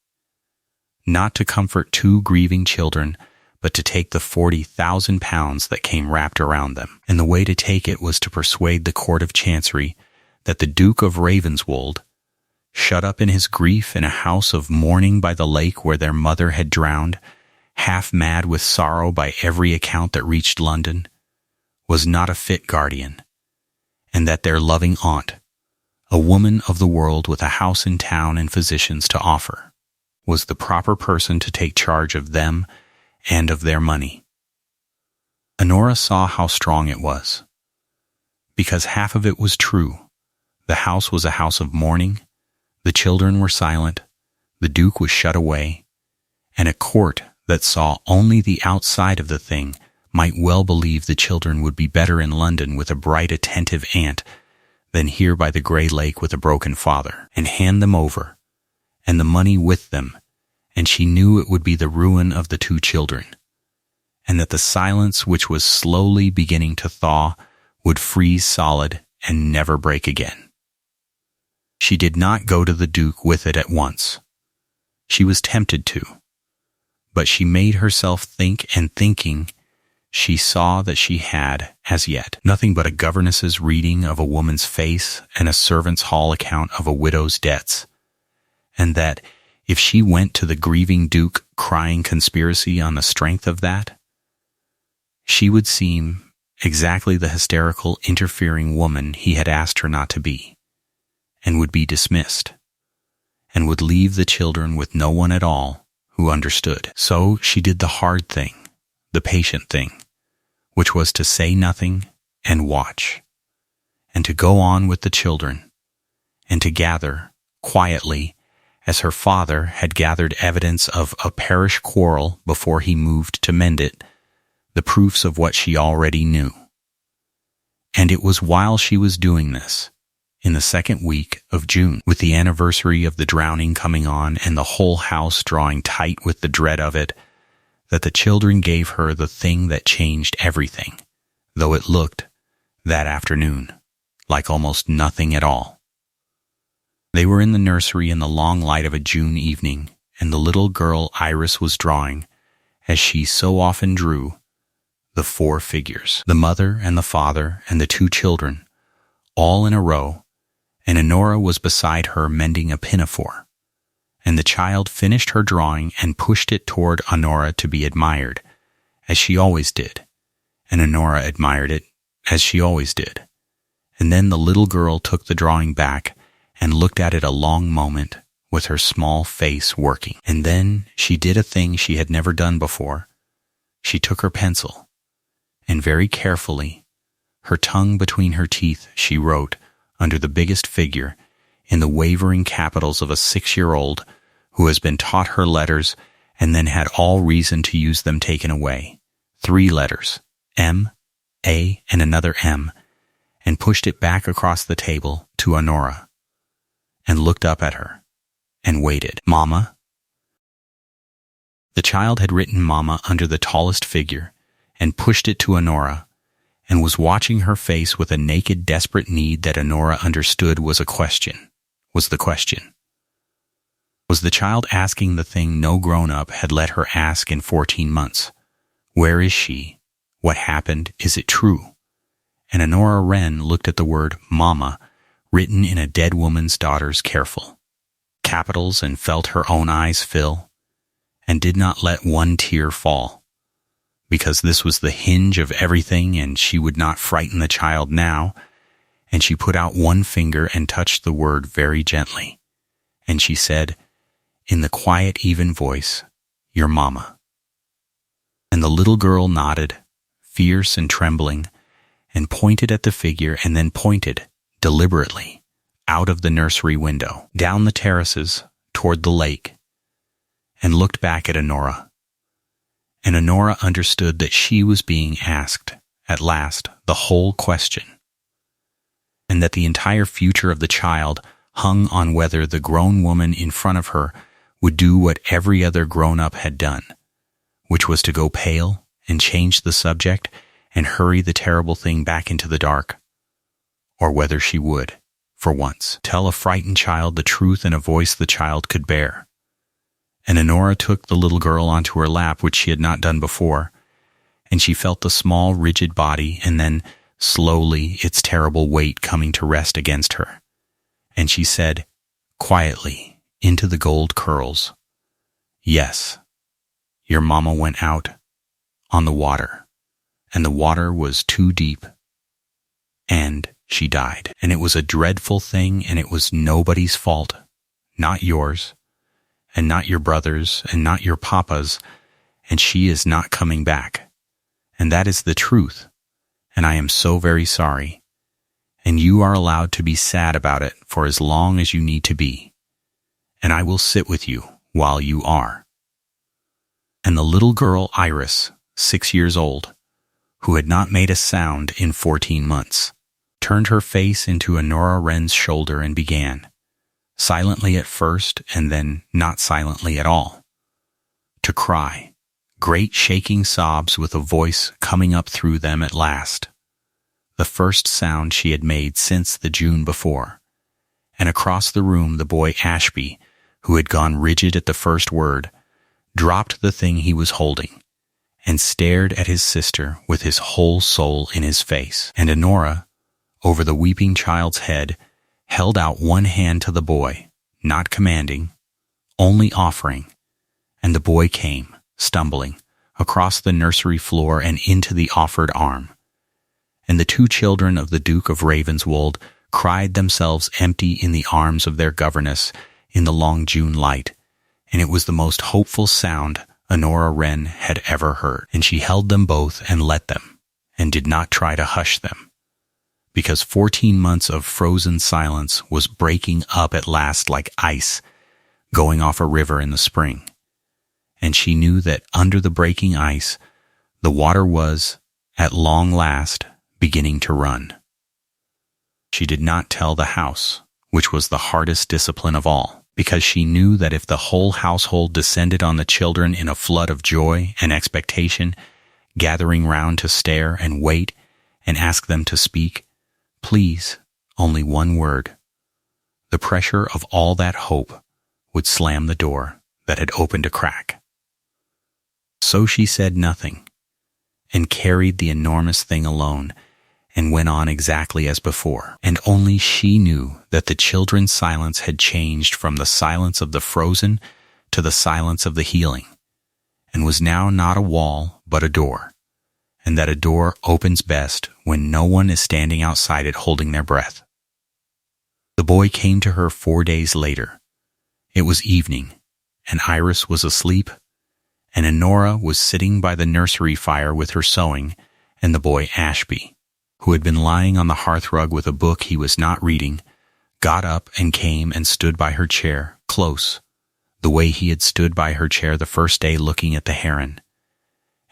not to comfort two grieving children, but to take the £40,000 that came wrapped around them. And the way to take it was to persuade the Court of Chancery that the Duke of Ravenswold, shut up in his grief in a house of mourning by the lake where their mother had drowned, half mad with sorrow by every account that reached London, was not a fit guardian, and that their loving aunt, a woman of the world with a house in town and physicians to offer, was the proper person to take charge of them and of their money. Honora saw how strong it was, because half of it was true. The house was a house of mourning, the children were silent, the Duke was shut away, and a court that saw only the outside of the thing might well believe the children would be better in London with a bright, attentive aunt than here by the grey lake with a broken father, and hand them over, and the money with them, and she knew it would be the ruin of the two children, and that the silence which was slowly beginning to thaw would freeze solid and never break again. She did not go to the Duke with it at once. She was tempted to, but she made herself think, and thinking, she saw that she had, as yet, nothing but a governess's reading of a woman's face and a servant's hall account of a widow's debts, and that if she went to the grieving Duke crying conspiracy on the strength of that, she would seem exactly the hysterical, interfering woman he had asked her not to be, and would be dismissed, and would leave the children with no one at all who understood. So she did the hard thing, the patient thing, which was to say nothing and watch, and to go on with the children, and to gather, quietly, as her father had gathered evidence of a parish quarrel before he moved to mend it, the proofs of what she already knew. And it was while she was doing this, in the second week of June, with the anniversary of the drowning coming on and the whole house drawing tight with the dread of it, that the children gave her the thing that changed everything, though it looked, that afternoon, like almost nothing at all. They were in the nursery in the long light of a June evening, and the little girl Iris was drawing, as she so often drew, the four figures, the mother and the father and the two children, all in a row, and Honora was beside her mending a pinafore, and the child finished her drawing and pushed it toward Honora to be admired, as she always did, and Honora admired it, as she always did. And then the little girl took the drawing back and looked at it a long moment with her small face working. And then she did a thing she had never done before. She took her pencil, and very carefully, her tongue between her teeth, she wrote, under the biggest figure, in the wavering capitals of a 6-year-old who has been taught her letters and then had all reason to use them taken away, 3 letters, M, A, and another M, and pushed it back across the table to Honora, and looked up at her, and waited. Mama? The child had written Mama under the tallest figure, and pushed it to Honora, and was watching her face with a naked, desperate need that Honora understood was the question. Was the child asking the thing no grown-up had let her ask in 14 months? Where is she? What happened? Is it true? And Honora Wren looked at the word Mama written in a dead woman's daughter's careful capitals and felt her own eyes fill, and did not let one tear fall, because this was the hinge of everything, and she would not frighten the child now, and she put out one finger and touched the word very gently, and she said, in the quiet, even voice, your Mama. And the little girl nodded, fierce and trembling, and pointed at the figure, and then pointed, deliberately, out of the nursery window, down the terraces, toward the lake, and looked back at Honora. And Honora understood that she was being asked, at last, the whole question, and that the entire future of the child hung on whether the grown woman in front of her would do what every other grown-up had done, which was to go pale and change the subject and hurry the terrible thing back into the dark, or whether she would, for once, tell a frightened child the truth in a voice the child could bear. And Honora took the little girl onto her lap, which she had not done before, and she felt the small, rigid body, and then, slowly, its terrible weight coming to rest against her. And she said, quietly, into the gold curls, yes, Your mama went out on the water, and the water was too deep, and she died. And it was a dreadful thing, and it was nobody's fault, not yours, and not your brother's, and not your papa's, and she is not coming back. And that is the truth, and I am so very sorry. And you are allowed to be sad about it for as long as you need to be, and I will sit with you while you are. And the little girl Iris, 6 years old, who had not made a sound in 14 months, turned her face into Honora Wren's shoulder and began, silently at first and then not silently at all, to cry, great shaking sobs with a voice coming up through them at last, the first sound she had made since the June before. And across the room the boy Ashby, who had gone rigid at the first word, dropped the thing he was holding, and stared at his sister with his whole soul in his face. And Honora, over the weeping child's head, held out one hand to the boy, not commanding, only offering, and the boy came, stumbling, across the nursery floor and into the offered arm. And the two children of the Duke of Ravenswold cried themselves empty in the arms of their governess in the long June light, and it was the most hopeful sound Honora Wren had ever heard. And she held them both and let them, and did not try to hush them, because 14 months of frozen silence was breaking up at last like ice going off a river in the spring. And she knew that under the breaking ice, the water was, at long last, beginning to run. She did not tell the house, which was the hardest discipline of all, because she knew that if the whole household descended on the children in a flood of joy and expectation, gathering round to stare and wait and ask them to speak, please, only one word, the pressure of all that hope would slam the door that had opened a crack. So she said nothing, and carried the enormous thing alone, and went on exactly as before. And only she knew that the children's silence had changed from the silence of the frozen to the silence of the healing, and was now not a wall but a door, and that a door opens best when no one is standing outside it holding their breath. The boy came to her 4 days later. It was evening, and Iris was asleep, and Honora was sitting by the nursery fire with her sewing, and the boy Ashby, who had been lying on the hearthrug with a book he was not reading, got up and came and stood by her chair, close, the way he had stood by her chair the first day looking at the heron.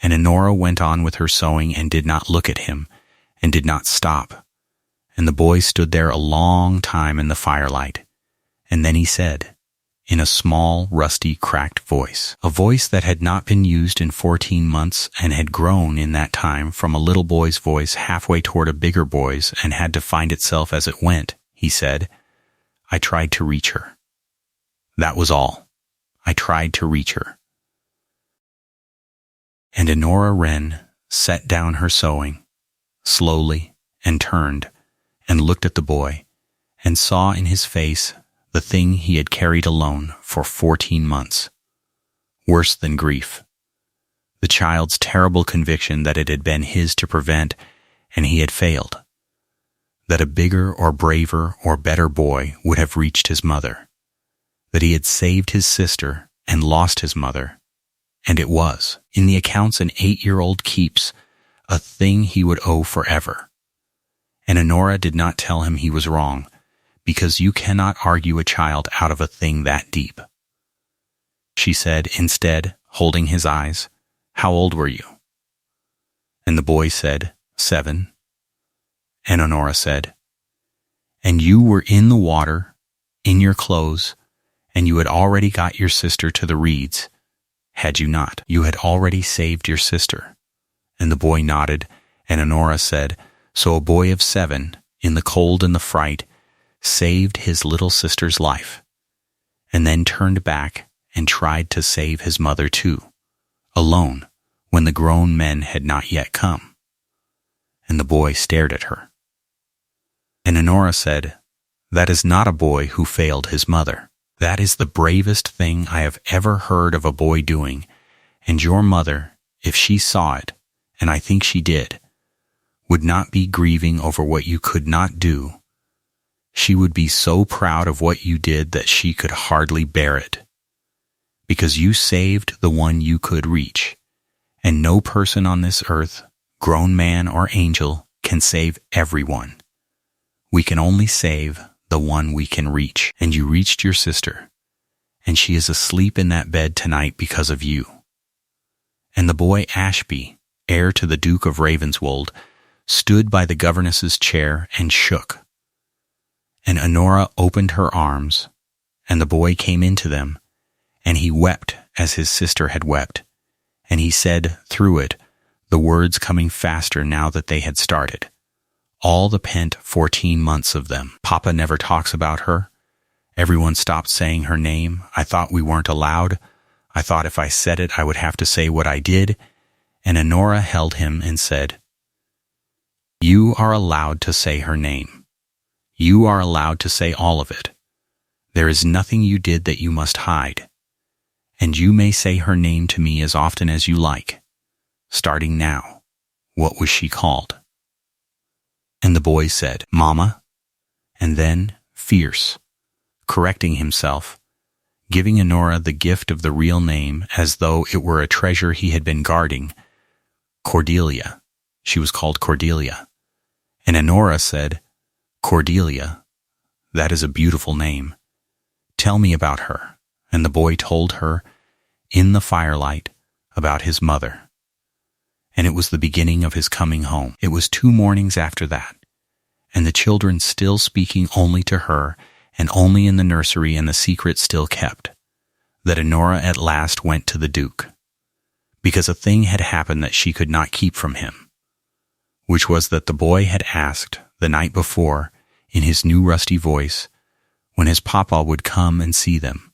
And Honora went on with her sewing and did not look at him, and did not stop. And the boy stood there a long time in the firelight, and then he said, in a small, rusty, cracked voice, a voice that had not been used in 14 months and had grown in that time from a little boy's voice halfway toward a bigger boy's and had to find itself as it went, he said, I tried to reach her. That was all. I tried to reach her. And Honora Wren set down her sewing, slowly, and turned, and looked at the boy, and saw in his face the thing he had carried alone for 14 months. Worse than grief. The child's terrible conviction that it had been his to prevent, and he had failed. That a bigger or braver or better boy would have reached his mother. That he had saved his sister and lost his mother. And it was, in the accounts an 8-year-old keeps, a thing he would owe forever. And Honora did not tell him he was wrong, because you cannot argue a child out of a thing that deep. She said, instead, holding his eyes, How old were you? And the boy said, 7. And Honora said, And you were in the water, in your clothes, and you had already got your sister to the reeds, had you not? You had already saved your sister. And the boy nodded, and Honora said, So a boy of 7, in the cold and the fright, saved his little sister's life, and then turned back and tried to save his mother too, alone, when the grown men had not yet come. And the boy stared at her. And Honora said, That is not a boy who failed his mother. That is the bravest thing I have ever heard of a boy doing, And your mother, if she saw it, and I think she did, would not be grieving over what you could not do. She would be so proud of what you did that she could hardly bear it. Because you saved the one you could reach, and no person on this earth, grown man or angel, can save everyone. We can only save the one we can reach. And you reached your sister, and she is asleep in that bed tonight because of you. And the boy Ashby, heir to the Duke of Ravenswold, stood by the governess's chair and shook. And Honora opened her arms, and the boy came into them, and he wept as his sister had wept, and he said through it, the words coming faster now that they had started, all the pent 14 months of them. Papa never talks about her. Everyone stopped saying her name. I thought we weren't allowed. I thought if I said it, I would have to say what I did. And Honora held him and said, "You are allowed to say her name. You are allowed to say all of it. There is nothing you did that you must hide. And you may say her name to me as often as you like. Starting now, what was she called?" And the boy said, "Mama," and then, fierce, correcting himself, giving Honora the gift of the real name as though it were a treasure he had been guarding, Cordelia. She was called Cordelia. And Honora said, "Cordelia, that is a beautiful name. Tell me about her." And the boy told her, in the firelight, about his mother. And it was the beginning of his coming home. It was 2 mornings after that, and the children still speaking only to her, and only in the nursery and the secret still kept, that Honora at last went to the Duke, because a thing had happened that she could not keep from him, which was that the boy had asked the night before, in his new rusty voice, when his papa would come and see them,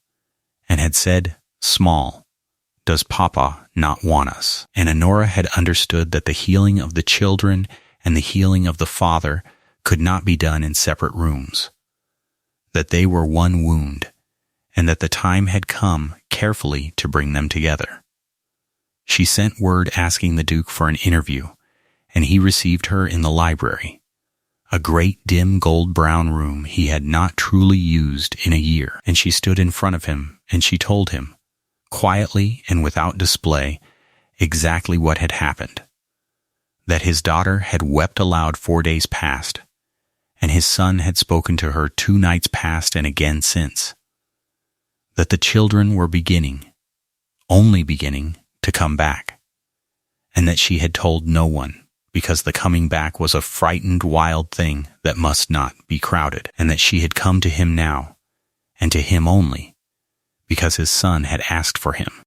and had said, "Small, does papa not want us?" And Honora had understood that the healing of the children and the healing of the father could not be done in separate rooms, that they were one wound, and that the time had come carefully to bring them together. She sent word asking the Duke for an interview, and he received her in the library, a great dim gold-brown room he had not truly used in a year. And she stood in front of him, and she told him, quietly and without display, exactly what had happened, that his daughter had wept aloud 4 days past, and his son had spoken to her 2 nights past and again since, that the children were beginning, only beginning, to come back, and that she had told no one, because the coming back was a frightened, wild thing that must not be crowded, and that she had come to him now, and to him only, because his son had asked for him.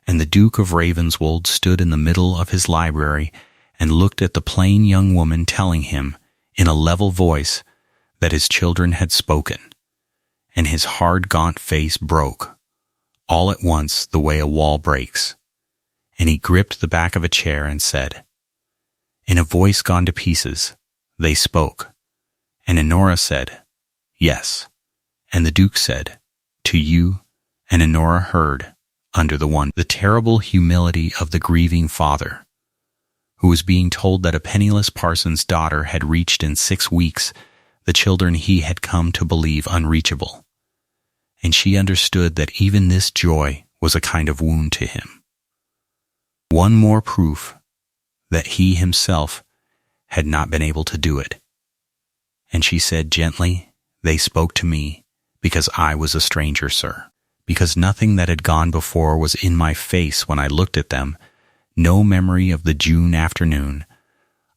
And the Duke of Ravenswold stood in the middle of his library and looked at the plain young woman telling him, in a level voice, that his children had spoken, and his hard, gaunt face broke, all at once the way a wall breaks, and he gripped the back of a chair and said, in a voice gone to pieces, "They spoke." And Honora said, "Yes." And the Duke said, "To you," and Honora heard, under the one, the terrible humility of the grieving father, who was being told that a penniless parson's daughter had reached in 6 weeks the children he had come to believe unreachable. And she understood that even this joy was a kind of wound to him. One more proof that he himself had not been able to do it. And she said gently, "They spoke to me because I was a stranger, sir. Because nothing that had gone before was in my face when I looked at them, no memory of the June afternoon.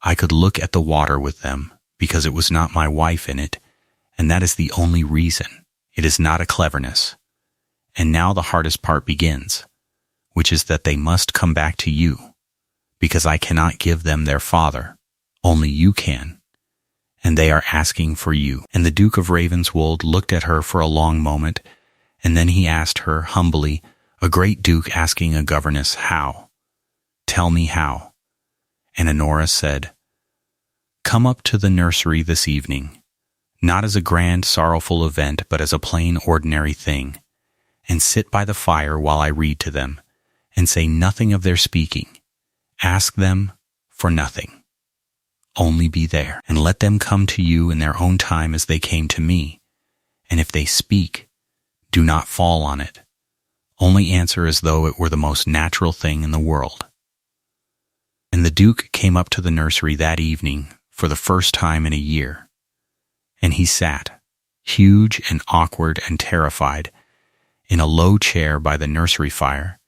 I could look at the water with them because it was not my wife in it, and that is the only reason. It is not a cleverness. And now the hardest part begins, which is that they must come back to you, because I cannot give them their father. Only you can. And they are asking for you." And the Duke of Ravenswold looked at her for a long moment, and then he asked her humbly, a great duke asking a governess, "How? Tell me how." And Honora said, "Come up to the nursery this evening, not as a grand sorrowful event, but as a plain ordinary thing, and sit by the fire while I read to them, and say nothing of their speaking. Ask them for nothing. Only be there, and let them come to you in their own time as they came to me. And if they speak, do not fall on it. Only answer as though it were the most natural thing in the world." And the Duke came up to the nursery that evening for the first time in a year. And he sat, huge and awkward and terrified, in a low chair by the nursery fire,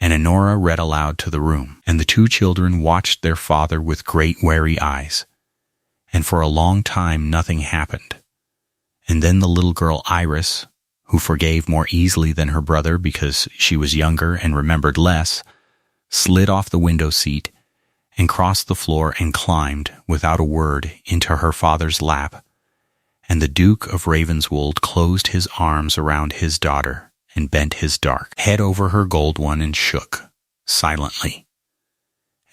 and Honora read aloud to the room, and the two children watched their father with great wary eyes. And for a long time nothing happened. And then the little girl Iris, who forgave more easily than her brother because she was younger and remembered less, slid off the window seat and crossed the floor and climbed, without a word, into her father's lap, and the Duke of Ravenswold closed his arms around his daughter and bent his dark head over her gold one and shook, silently.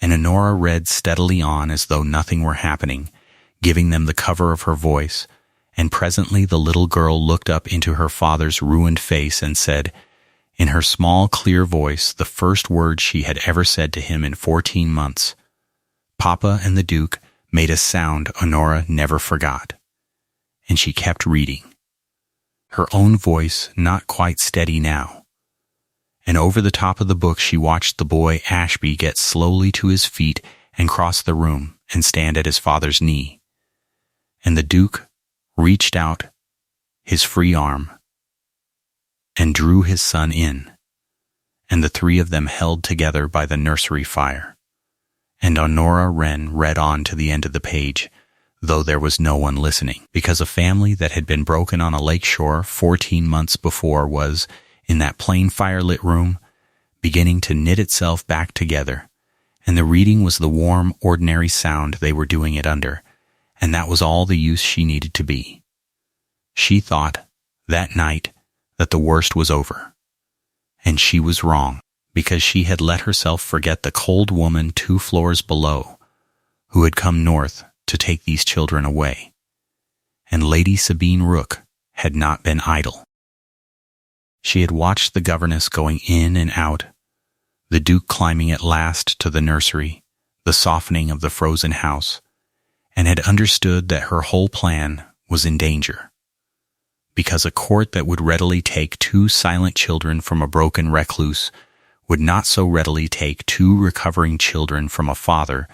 And Honora read steadily on as though nothing were happening, giving them the cover of her voice, and presently the little girl looked up into her father's ruined face and said, in her small, clear voice, the first words she had ever said to him in 14 months, "Papa and the Duke made a sound Honora never forgot." And she kept reading, her own voice not quite steady now. And over the top of the book she watched the boy Ashby get slowly to his feet and cross the room and stand at his father's knee. And the Duke reached out his free arm and drew his son in, and the three of them held together by the nursery fire. And Honora Wren read on to the end of the page, though there was no one listening, because a family that had been broken on a lake shore 14 months before was, in that plain firelit room, beginning to knit itself back together, and the reading was the warm, ordinary sound they were doing it under, and that was all the use she needed to be. She thought, that night, that the worst was over. And she was wrong, because she had let herself forget the cold woman 2 floors below, who had come north to take these children away. And Lady Sabine Rook had not been idle. She had watched the governess going in and out, the Duke climbing at last to the nursery, the softening of the frozen house, and had understood that her whole plan was in danger. Because a court that would readily take 2 silent children from a broken recluse would not so readily take 2 recovering children from a father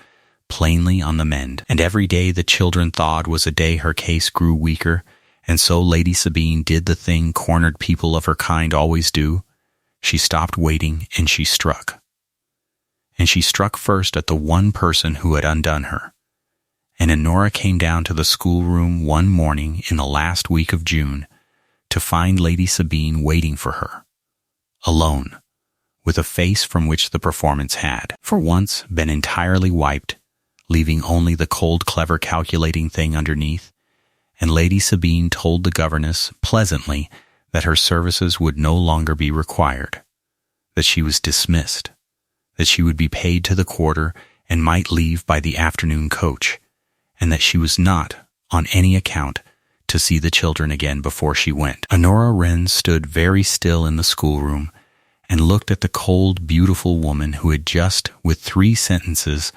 plainly on the mend. And every day the children thawed was a day her case grew weaker, and so Lady Sabine did the thing cornered people of her kind always do. She stopped waiting and she struck. And she struck first at the one person who had undone her. And Honora came down to the schoolroom one morning in the last week of June to find Lady Sabine waiting for her, alone, with a face from which the performance had, for once, been entirely wiped, leaving only the cold, clever, calculating thing underneath. And Lady Sabine told the governess pleasantly that her services would no longer be required, that she was dismissed, that she would be paid to the quarter and might leave by the afternoon coach, and that she was not, on any account, to see the children again before she went. Honora Wren stood very still in the schoolroom and looked at the cold, beautiful woman who had just, with 3 sentences,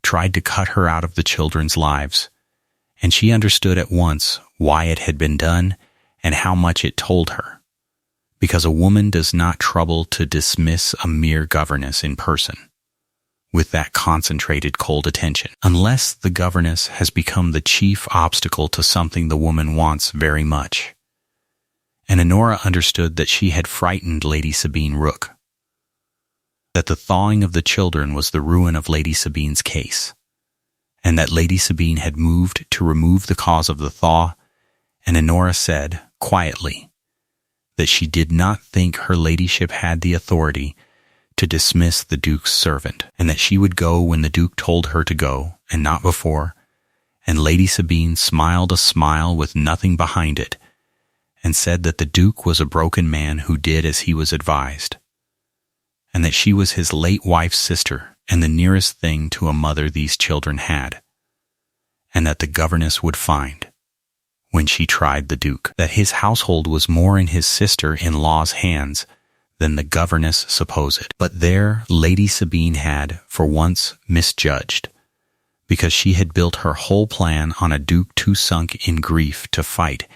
tried to cut her out of the children's lives, and she understood at once why it had been done and how much it told her, because a woman does not trouble to dismiss a mere governess in person with that concentrated cold attention, unless the governess has become the chief obstacle to something the woman wants very much. And Honora understood that she had frightened Lady Sabine Rook, that the thawing of the children was the ruin of Lady Sabine's case, and that Lady Sabine had moved to remove the cause of the thaw, and Honora said, quietly, that she did not think her ladyship had the authority to dismiss the Duke's servant, and that she would go when the Duke told her to go, and not before. And Lady Sabine smiled a smile with nothing behind it, and said that the Duke was a broken man who did as he was advised, and that she was his late wife's sister and the nearest thing to a mother these children had, and that the governess would find, when she tried the Duke, that his household was more in his sister-in-law's hands than the governess supposed. But there Lady Sabine had, for once, misjudged, because she had built her whole plan on a duke too sunk in grief to fight,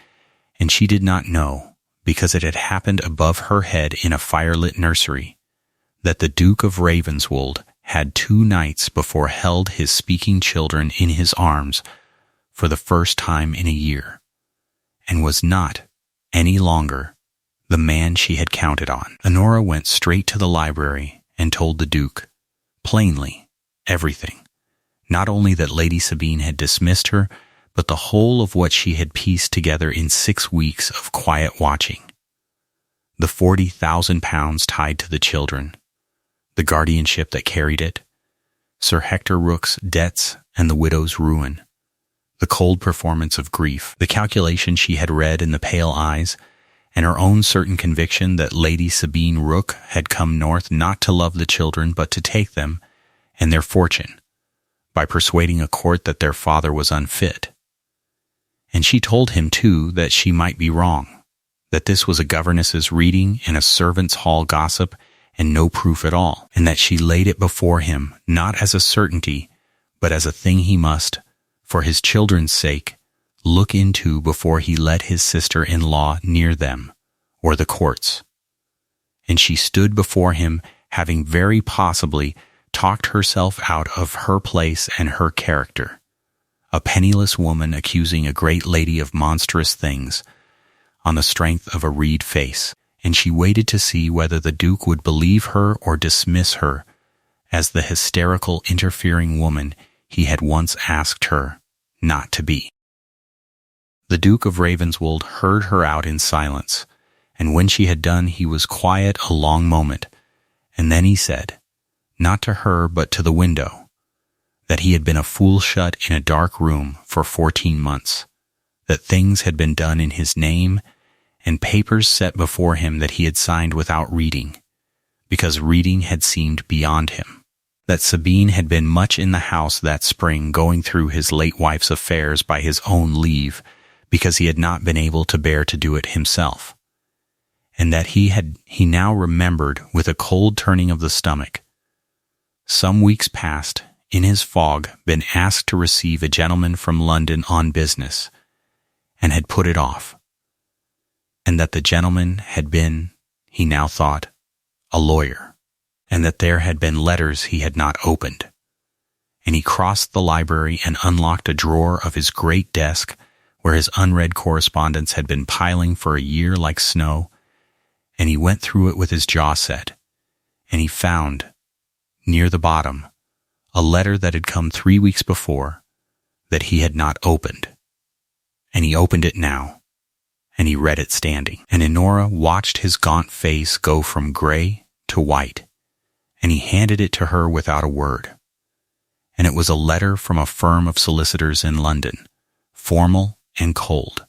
and she did not know, because it had happened above her head in a firelit nursery, that the Duke of Ravenswold had 2 nights before held his speaking children in his arms for the first time in a year, and was not, any longer, the man she had counted on. Honora went straight to the library and told the Duke, plainly, everything. Not only that Lady Sabine had dismissed her, but the whole of what she had pieced together in 6 weeks of quiet watching. The £40,000 tied to the children, the guardianship that carried it, Sir Hector Rook's debts and the widow's ruin, the cold performance of grief, the calculation she had read in the pale eyes, and her own certain conviction that Lady Sabine Rook had come north not to love the children but to take them and their fortune, by persuading a court that their father was unfit. And she told him, too, that she might be wrong, that this was a governess's reading and a servants' hall gossip and no proof at all, and that she laid it before him not as a certainty, but as a thing he must, for his children's sake, look into before he let his sister-in-law near them, or the courts. And she stood before him, having very possibly talked herself out of her place and her character, a penniless woman accusing a great lady of monstrous things, on the strength of a reed face, and she waited to see whether the Duke would believe her or dismiss her as the hysterical interfering woman he had once asked her not to be. The Duke of Ravenswold heard her out in silence, and when she had done he was quiet a long moment, and then he said, not to her but to the window, that he had been a fool shut in a dark room for 14 months, that things had been done in his name, and papers set before him that he had signed without reading, because reading had seemed beyond him, that Sabine had been much in the house that spring going through his late wife's affairs by his own leave, because he had not been able to bear to do it himself, and that he now remembered with a cold turning of the stomach, some weeks past, in his fog, been asked to receive a gentleman from London on business, and had put it off, and that the gentleman had been, he now thought, a lawyer, and that there had been letters he had not opened. And he crossed the library and unlocked a drawer of his great desk where his unread correspondence had been piling for a year like snow, and he went through it with his jaw set, and he found, near the bottom, a letter that had come 3 weeks before that he had not opened. And he opened it now, and he read it standing. And Honora watched his gaunt face go from gray to white, and he handed it to her without a word. And it was a letter from a firm of solicitors in London, formal and cold,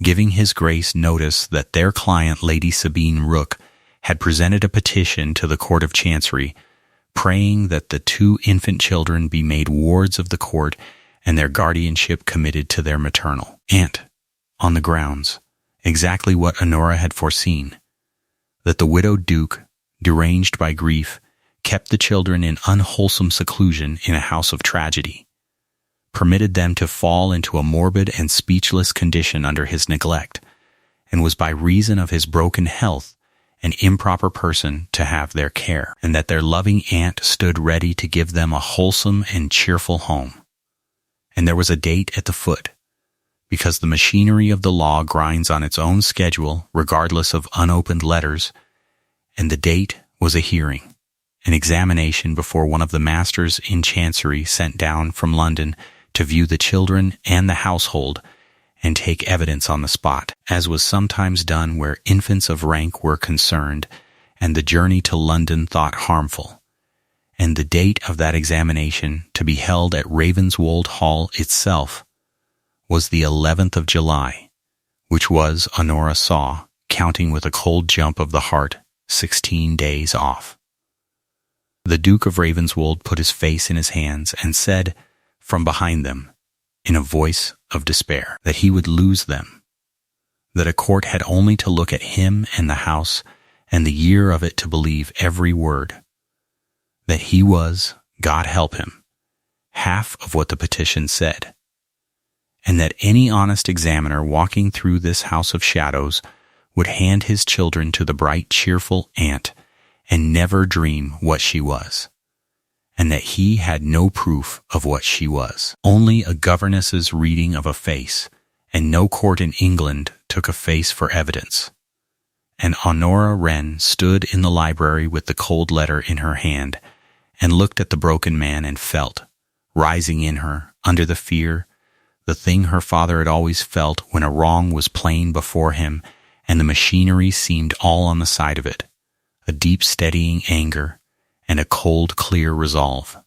giving his Grace notice that their client, Lady Sabine Rook, had presented a petition to the Court of Chancery, praying that the 2 infant children be made wards of the court and their guardianship committed to their maternal aunt, on the grounds, exactly what Honora had foreseen, that the widowed Duke, deranged by grief, kept the children in unwholesome seclusion in a house of tragedy, permitted them to fall into a morbid and speechless condition under his neglect, and was by reason of his broken health an improper person to have their care, and that their loving aunt stood ready to give them a wholesome and cheerful home. And there was a date at the foot, because the machinery of the law grinds on its own schedule regardless of unopened letters, and the date was a hearing, an examination before one of the masters in Chancery sent down from London to view the children and the household and take evidence on the spot, as was sometimes done where infants of rank were concerned and the journey to London thought harmful, and the date of that examination, to be held at Ravenswold Hall itself, was the 11th of July, which was, Honora saw, counting with a cold jump of the heart, 16 days off. The Duke of Ravenswold put his face in his hands and said, from behind them, in a voice of despair, that he would lose them, that a court had only to look at him and the house, and the year of it to believe every word. That he was, God help him, half of what the petition said. And that any honest examiner walking through this house of shadows would hand his children to the bright, cheerful aunt and never dream what she was. And that he had no proof of what she was, only a governess's reading of a face, and no court in England took a face for evidence. And Honora Wren stood in the library with the cold letter in her hand, and looked at the broken man and felt, rising in her, under the fear, the thing her father had always felt when a wrong was plain before him, and the machinery seemed all on the side of it, a deep steadying anger, and a cold, clear resolve.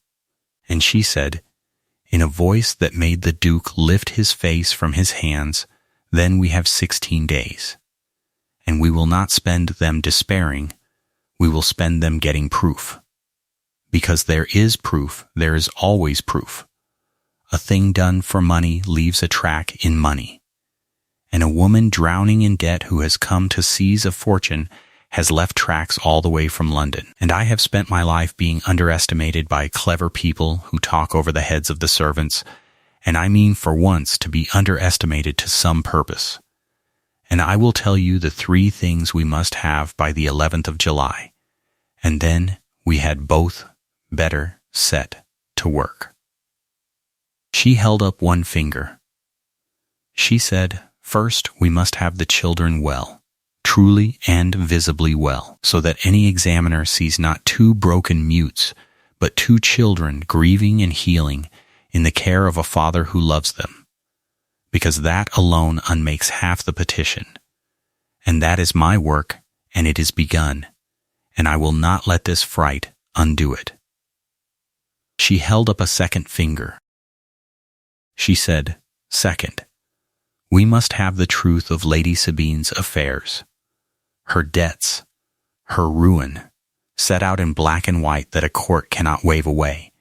And she said, in a voice that made the Duke lift his face from his hands, "Then we have 16 days. And we will not spend them despairing, we will spend them getting proof. Because there is proof, there is always proof. A thing done for money leaves a track in money. And a woman drowning in debt who has come to seize a fortune has left tracks all the way from London. And I have spent my life being underestimated by clever people who talk over the heads of the servants, and I mean for once to be underestimated to some purpose. And I will tell you the 3 things we must have by the 11th of July, and then we had both better set to work." She held up one finger. She said, "First, we must have the children well, truly and visibly well, so that any examiner sees not 2 broken mutes, but 2 children grieving and healing in the care of a father who loves them, because that alone unmakes half the petition. And that is my work, and it is begun, and I will not let this fright undo it." She held up a second finger. She said, "Second, we must have the truth of Lady Sabine's affairs, her debts, her ruin, set out in black and white that a court cannot wave away.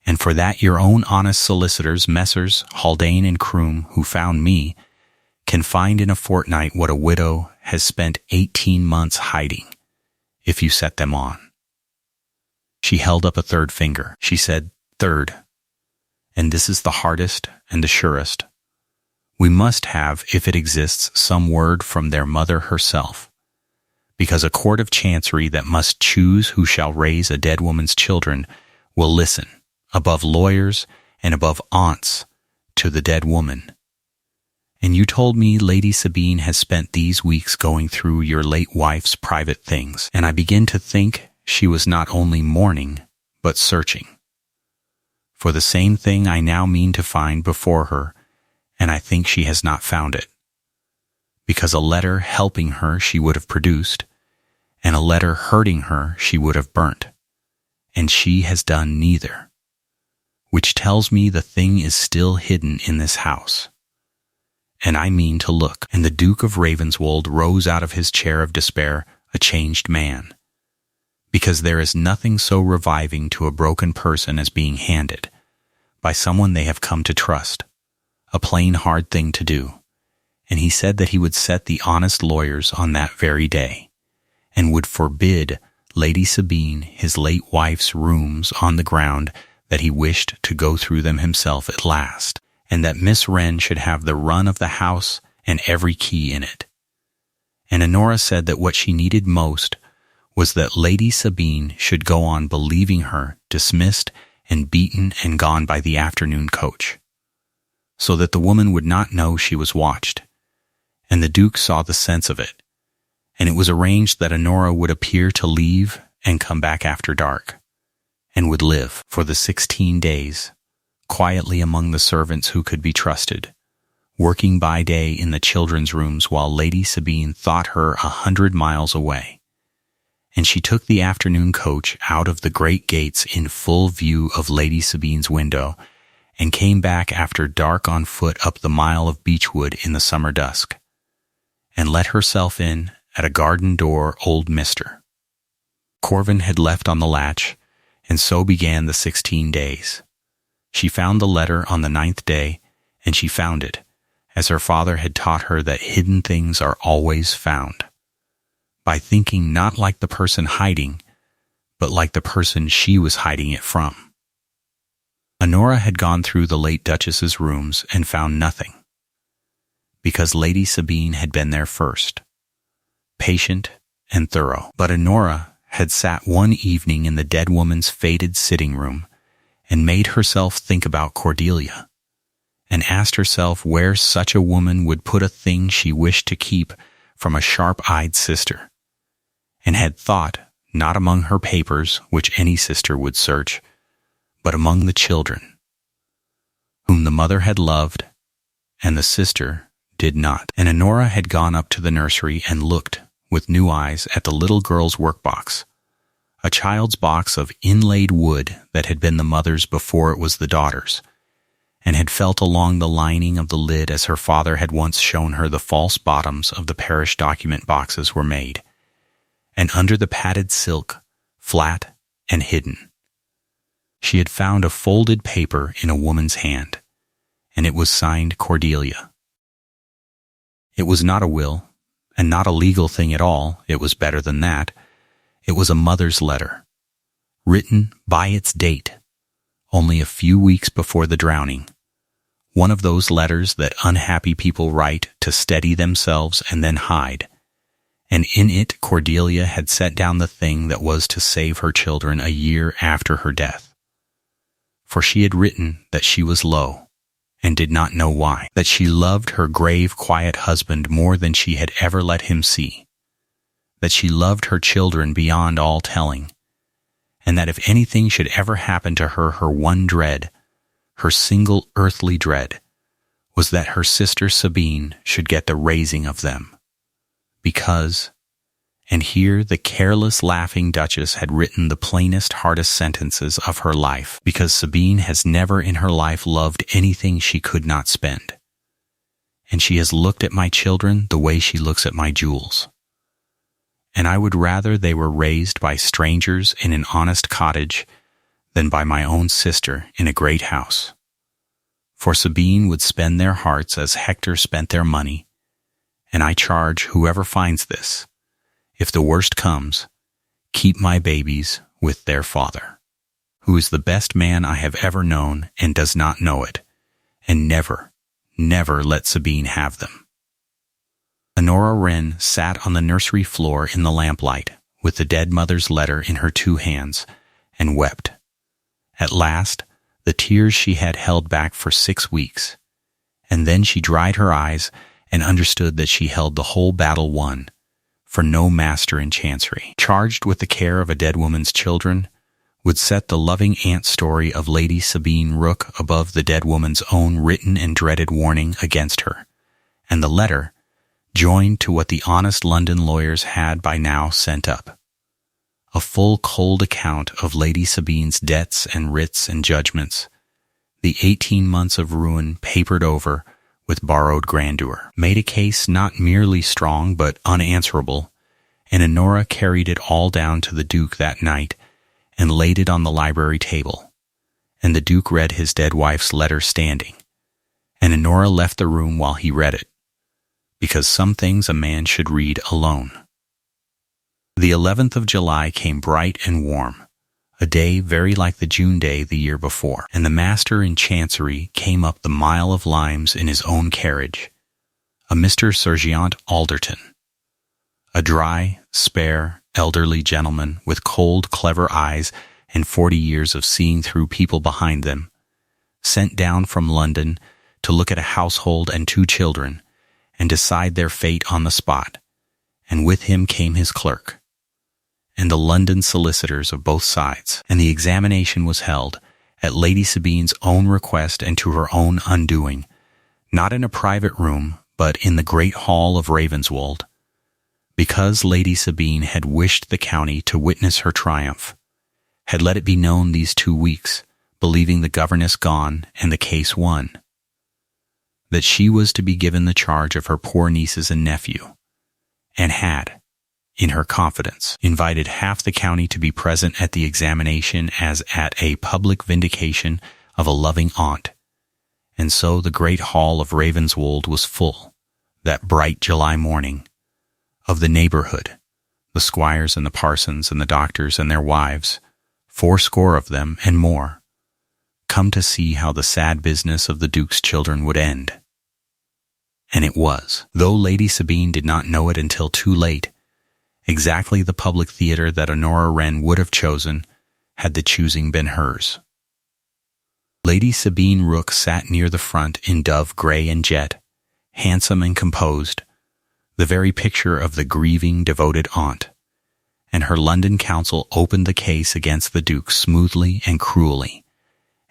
And for that your own honest solicitors, Messrs. Haldane and Croom, who found me, can find in a fortnight what a widow has spent 18 months hiding, if you set them on." She held up a third finger. She said, "Third, and this is the hardest and the surest, we must have, if it exists, some word from their mother herself, because a court of chancery that must choose who shall raise a dead woman's children will listen, above lawyers and above aunts, to the dead woman. And you told me Lady Sabine has spent these weeks going through your late wife's private things, and I begin to think she was not only mourning, but searching. For the same thing I now mean to find before her, and I think she has not found it. Because a letter helping her she would have produced, and a letter hurting her she would have burnt, and she has done neither, which tells me the thing is still hidden in this house. And I mean to look." And the Duke of Ravenswold rose out of his chair of despair, a changed man. Because there is nothing so reviving to a broken person as being handed, by someone they have come to trust, a plain hard thing to do. And he said that he would set the honest lawyers on that very day, and would forbid Lady Sabine, his late wife's rooms, on the ground that he wished to go through them himself at last, and that Miss Wren should have the run of the house and every key in it. And Honora said that what she needed most was that Lady Sabine should go on believing her dismissed and beaten and gone by the afternoon coach, so that the woman would not know she was watched. And the Duke saw the sense of it, and it was arranged that Honora would appear to leave and come back after dark, and would live for the 16 days, quietly among the servants who could be trusted, working by day in the children's rooms while Lady Sabine thought her 100 miles away. And she took the afternoon coach out of the great gates in full view of Lady Sabine's window, and came back after dark on foot up the mile of beechwood in the summer dusk, and let herself in at a garden door old Mr. Corvin had left on the latch, and so began the 16 days. She found the letter on the 9th day, and she found it, as her father had taught her that hidden things are always found. by thinking not like the person hiding, but like the person she was hiding it from. Honora had gone through the late Duchess's rooms and found nothing, because Lady Sabine had been there first, patient and thorough. But Honora had sat one evening in the dead woman's faded sitting room and made herself think about Cordelia, and asked herself where such a woman would put a thing she wished to keep from a sharp-eyed sister, and had thought not among her papers, which any sister would search, but among the children, whom the mother had loved, and the sister did not. And Honora had gone up to the nursery and looked with new eyes at the little girl's workbox, a child's box of inlaid wood that had been the mother's before it was the daughter's, and had felt along the lining of the lid as her father had once shown her the false bottoms of the parish document boxes were made, and under the padded silk, flat and hidden, she had found a folded paper in a woman's hand, and it was signed Cordelia. It was not a will, and not a legal thing at all. It was better than that. It was a mother's letter, written by its date, only a few weeks before the drowning. One of those letters that unhappy people write to steady themselves and then hide. And in it Cordelia had set down the thing that was to save her children a year after her death. For she had written that she was low, and did not know why, that she loved her grave, quiet husband more than she had ever let him see, that she loved her children beyond all telling, and that if anything should ever happen to her, her one dread, her single earthly dread, was that her sister Sabine should get the raising of them, because, and here the careless, laughing Duchess had written the plainest, hardest sentences of her life, because Sabine has never in her life loved anything she could not spend, and she has looked at my children the way she looks at my jewels. And I would rather they were raised by strangers in an honest cottage than by my own sister in a great house. For Sabine would spend their hearts as Hector spent their money, and I charge whoever finds this, if the worst comes, keep my babies with their father, who is the best man I have ever known and does not know it, and never, never let Sabine have them. Honora Wren sat on the nursery floor in the lamplight with the dead mother's letter in her two hands and wept. At last, the tears she had held back for 6 weeks, and then she dried her eyes and understood that she held the whole battle won, for no master in Chancery, charged with the care of a dead woman's children, would set the loving aunt story of Lady Sabine Rook above the dead woman's own written and dreaded warning against her, and the letter, joined to what the honest London lawyers had by now sent up. A full cold account of Lady Sabine's debts and writs and judgments, the 18 months of ruin papered over with borrowed grandeur, made a case not merely strong but unanswerable, and Honora carried it all down to the Duke that night and laid it on the library table, and the Duke read his dead wife's letter standing, and Honora left the room while he read it, because some things a man should read alone. The 11th of July came bright and warm, a day very like the June day the year before, and the master in Chancery came up the mile of limes in his own carriage, a Mr. Sergeant Alderton, a dry, spare, elderly gentleman with cold, clever eyes and 40 years of seeing through people behind them, sent down from London to look at a household and 2 children and decide their fate on the spot, and with him came his clerk, and the London solicitors of both sides, and the examination was held, at Lady Sabine's own request and to her own undoing, not in a private room, but in the great hall of Ravenswold, because Lady Sabine had wished the county to witness her triumph, had let it be known these 2 weeks, believing the governess gone and the case won, that she was to be given the charge of her poor nieces and nephew, and had, in her confidence, invited half the county to be present at the examination as at a public vindication of a loving aunt, and so the great hall of Ravenswold was full, that bright July morning, of the neighborhood, the squires and the parsons and the doctors and their wives, 80 of them and more, come to see how the sad business of the Duke's children would end. And it was, though Lady Sabine did not know it until too late, exactly the public theater that Honora Wren would have chosen had the choosing been hers. Lady Sabine Rook sat near the front in dove gray and jet, handsome and composed, the very picture of the grieving, devoted aunt, and her London counsel opened the case against the Duke smoothly and cruelly,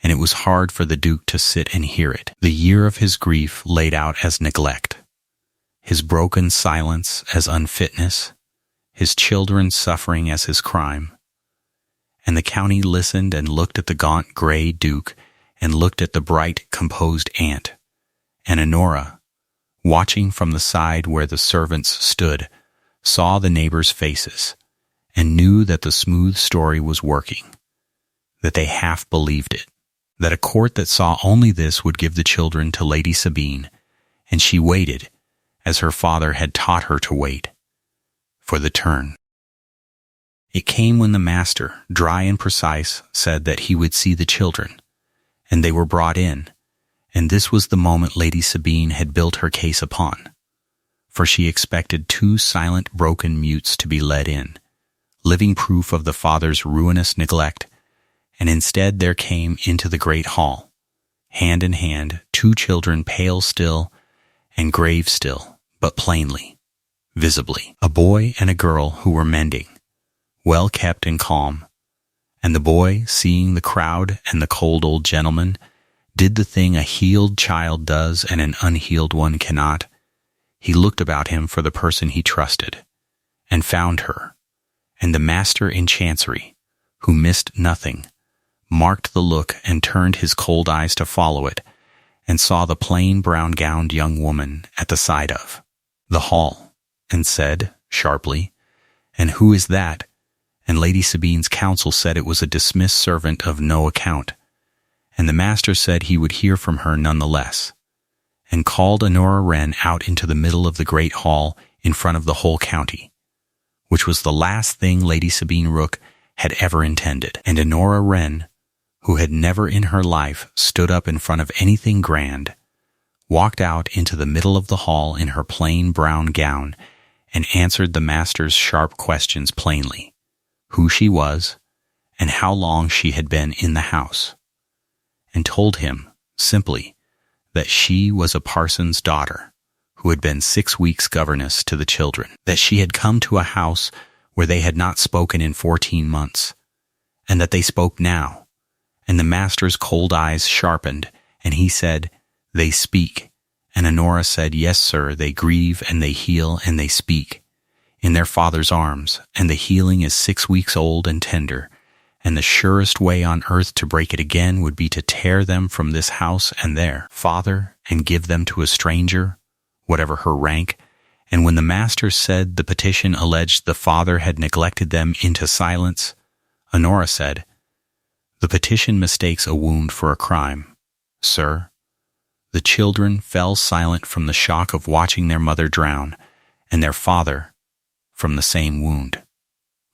and it was hard for the Duke to sit and hear it. The year of his grief laid out as neglect, his broken silence as unfitness, his children's suffering as his crime. And the county listened and looked at the gaunt gray Duke and looked at the bright, composed aunt, and Honora, watching from the side where the servants stood, saw the neighbors' faces and knew that the smooth story was working, that they half believed it, that a court that saw only this would give the children to Lady Sabine, and she waited, as her father had taught her to wait, for the turn. It came when the master, dry and precise, said that he would see the children, and they were brought in, and this was the moment Lady Sabine had built her case upon, for she expected 2 silent, broken mutes to be led in, living proof of the father's ruinous neglect, and instead there came into the great hall, hand in hand, 2 children, pale still and grave still, but plainly, visibly, a boy and a girl who were mending, well kept and calm, and the boy, seeing the crowd and the cold old gentleman, did the thing a healed child does and an unhealed one cannot. He looked about him for the person he trusted, and found her, and the master in chancery, who missed nothing, marked the look and turned his cold eyes to follow it, and saw the plain brown-gowned young woman at the side of the hall, and said, sharply, "And who is that?" And Lady Sabine's counsel said it was a dismissed servant of no account, and the master said he would hear from her none the less, and called Honora Wren out into the middle of the great hall in front of the whole county, which was the last thing Lady Sabine Rook had ever intended. And Honora Wren, who had never in her life stood up in front of anything grand, walked out into the middle of the hall in her plain brown gown and answered the master's sharp questions plainly, who she was and how long she had been in the house, and told him, simply, that she was a parson's daughter who had been 6 weeks governess to the children, that she had come to a house where they had not spoken in 14 months, and that they spoke now. And the master's cold eyes sharpened, and he said, "They speak." And Honora said, "Yes, sir, they grieve and they heal and they speak in their father's arms, and the healing is 6 weeks old and tender, and the surest way on earth to break it again would be to tear them from this house and their father and give them to a stranger, whatever her rank." And when the master said the petition alleged the father had neglected them into silence, Honora said, "The petition mistakes a wound for a crime, sir." The children fell silent from the shock of watching their mother drown, and their father from the same wound,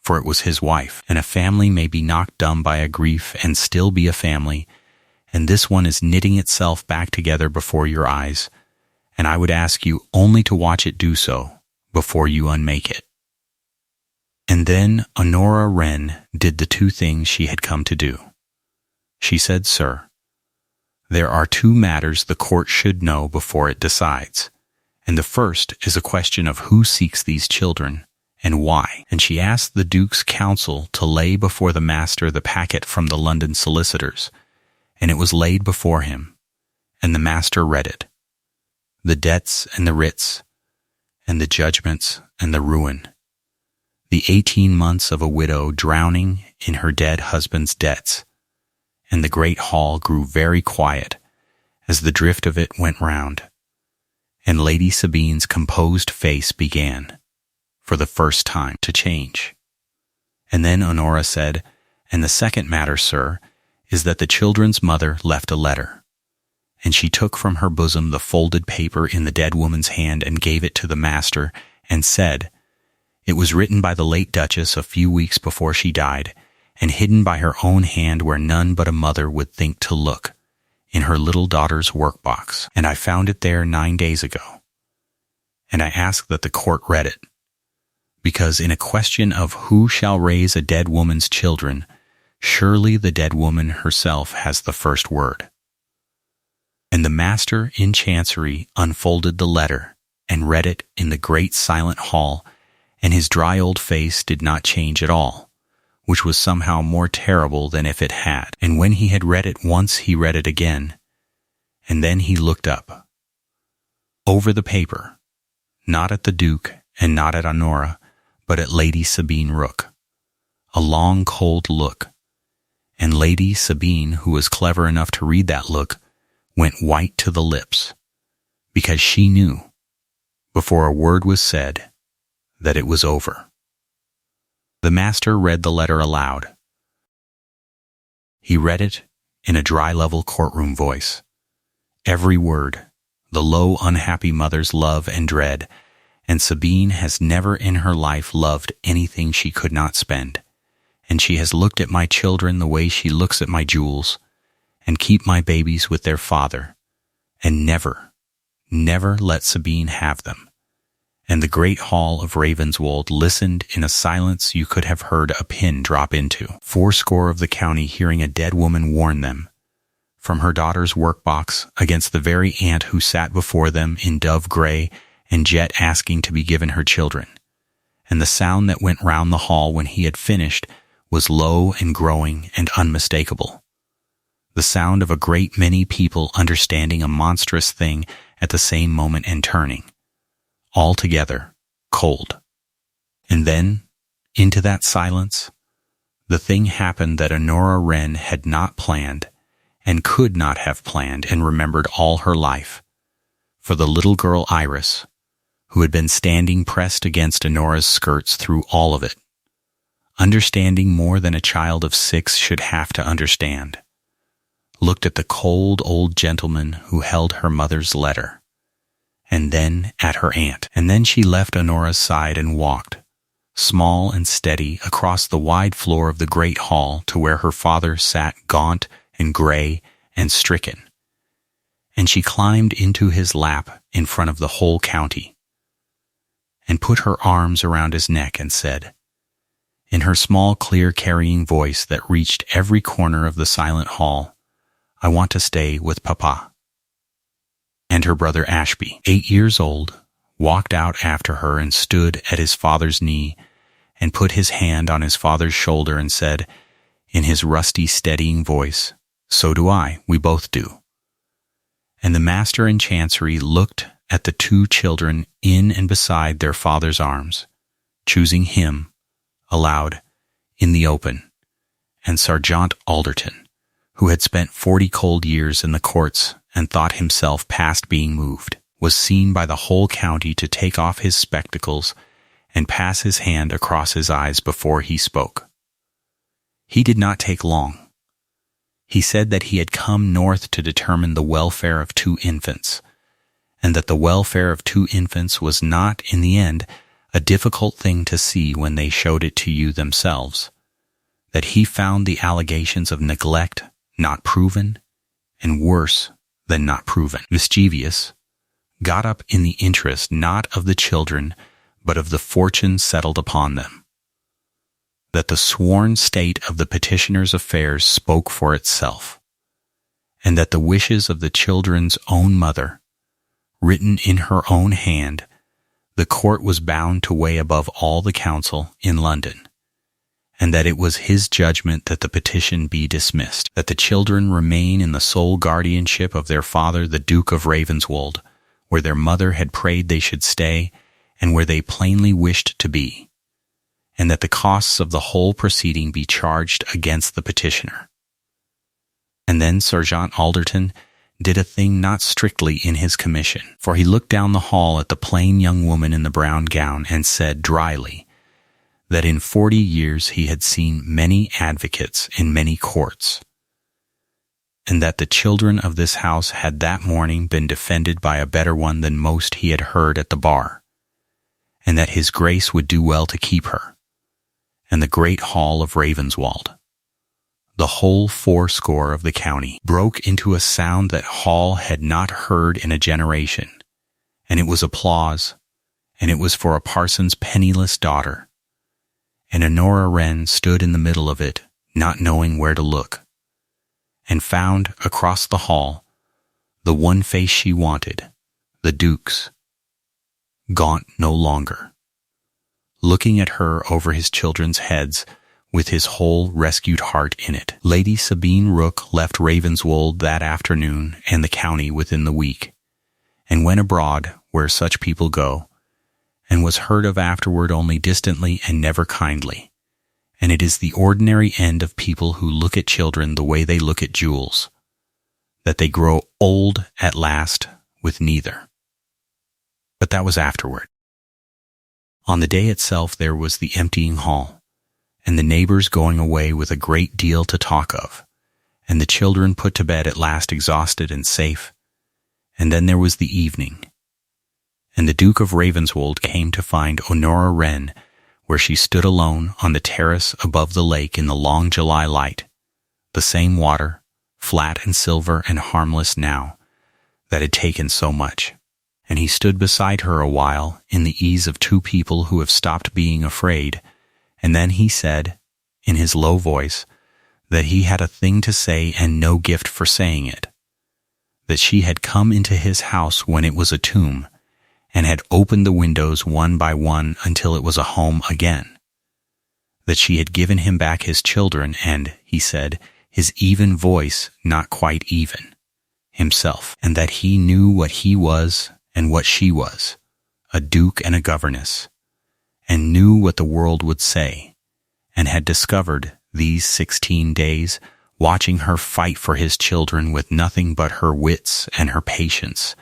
for it was his wife. And a family may be knocked dumb by a grief and still be a family, and this one is knitting itself back together before your eyes, and I would ask you only to watch it do so before you unmake it. And then Honora Wren did the 2 things she had come to do. She said, "Sir, there are 2 matters the court should know before it decides, and the first is a question of who seeks these children and why." And she asked the Duke's counsel to lay before the master the packet from the London solicitors, and it was laid before him, and the master read it. The debts and the writs, and the judgments and the ruin, the 18 months of a widow drowning in her dead husband's debts, and the great hall grew very quiet as the drift of it went round, and Lady Sabine's composed face began, for the first time, to change. And then Honora said, "And the second matter, sir, is that the children's mother left a letter." And she took from her bosom the folded paper in the dead woman's hand and gave it to the master, and said, It was written by the late Duchess a few weeks before she died, and hidden by her own hand where none but a mother would think to look, in her little daughter's workbox, and I found it there 9 days ago. And I ask that the court read it, because in a question of who shall raise a dead woman's children, surely the dead woman herself has the first word. And the master in chancery unfolded the letter and read it in the great silent hall, and his dry old face did not change at all, which was somehow more terrible than if it had. And when he had read it once, he read it again, and then he looked up. Over the paper, not at the Duke and not at Honora, but at Lady Sabine Rook. A long, cold look. And Lady Sabine, who was clever enough to read that look, went white to the lips, because she knew, before a word was said, that it was over. The master read the letter aloud. He read it in a dry, level courtroom voice. Every word, the low, unhappy mother's love and dread, and Sabine has never in her life loved anything she could not spend, and she has looked at my children the way she looks at my jewels, and keep my babies with their father, and never, never let Sabine have them. And the great hall of Ravenswold listened in a silence you could have heard a pin drop into. 80 of the county hearing a dead woman warn them, from her daughter's workbox, against the very aunt who sat before them in dove gray and jet asking to be given her children. And the sound that went round the hall when he had finished was low and growing and unmistakable. The sound of a great many people understanding a monstrous thing at the same moment and turning. Altogether cold. And then, into that silence, the thing happened that Honora Wren had not planned and could not have planned and remembered all her life. For the little girl Iris, who had been standing pressed against Honora's skirts through all of it, understanding more than a child of 6 should have to understand, looked at the cold old gentleman who held her mother's letter, and then at her aunt. And then she left Honora's side and walked, small and steady, across the wide floor of the great hall to where her father sat gaunt and gray and stricken. And she climbed into his lap in front of the whole county, and put her arms around his neck and said, in her small, clear, carrying voice that reached every corner of the silent hall, I want to stay with Papa. And her brother Ashby, 8 years old, walked out after her and stood at his father's knee and put his hand on his father's shoulder and said, in his rusty, steadying voice, so do I, we both do. And the master in chancery looked at the 2 children in and beside their father's arms, choosing him, aloud, in the open, and Sergeant Alderton, who had spent 40 cold years in the courts and thought himself past being moved, was seen by the whole county to take off his spectacles and pass his hand across his eyes before he spoke. He did not take long. He said that he had come north to determine the welfare of 2 infants, and that the welfare of 2 infants was not, in the end, a difficult thing to see when they showed it to you themselves, that he found the allegations of neglect not proven, and worse than not proven, mischievous, got up in the interest not of the children, but of the fortune settled upon them. That the sworn state of the petitioner's affairs spoke for itself, and that the wishes of the children's own mother, written in her own hand, the court was bound to weigh above all the council in London, and that it was his judgment that the petition be dismissed, that the children remain in the sole guardianship of their father, the Duke of Ravenswold, where their mother had prayed they should stay, and where they plainly wished to be, and that the costs of the whole proceeding be charged against the petitioner. And then Sergeant Alderton did a thing not strictly in his commission, for he looked down the hall at the plain young woman in the brown gown and said dryly that in 40 years he had seen many advocates in many courts, and that the children of this house had that morning been defended by a better one than most he had heard at the bar, and that his grace would do well to keep her, and the great hall of Ravenswold. The whole 80 of the county broke into a sound that hall had not heard in a generation, and it was applause, and it was for a parson's penniless daughter. And Honora Wren stood in the middle of it, not knowing where to look, and found across the hall the one face she wanted, the Duke's, gaunt no longer, looking at her over his children's heads with his whole rescued heart in it. Lady Sabine Rook left Ravenswold that afternoon and the county within the week, and went abroad where such people go, and was heard of afterward only distantly and never kindly. And it is the ordinary end of people who look at children the way they look at jewels, that they grow old at last with neither. But that was afterward. On the day itself there was the emptying hall, and the neighbors going away with a great deal to talk of, and the children put to bed at last exhausted and safe. And then there was the evening, and the Duke of Ravenswold came to find Honora Wren where she stood alone on the terrace above the lake in the long July light, the same water, flat and silver and harmless now, that had taken so much. And he stood beside her a while in the ease of two people who have stopped being afraid, and then he said, in his low voice, that he had a thing to say and no gift for saying it, that she had come into his house when it was a tomb, and had opened the windows one by one until it was a home again, that she had given him back his children and, he said, his even voice not quite even, himself, and that he knew what he was and what she was, a duke and a governess, and knew what the world would say, and had discovered these 16 days, watching her fight for his children with nothing but her wits and her patience,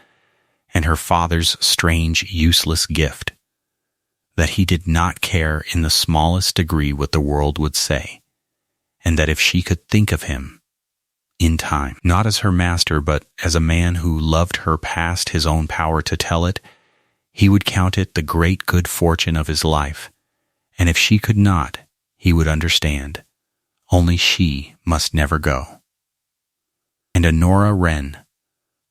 and her father's strange, useless gift, that he did not care in the smallest degree what the world would say, and that if she could think of him, in time, not as her master but as a man who loved her past his own power to tell it, he would count it the great good fortune of his life, and if she could not, he would understand, only she must never go. And Honora Wren,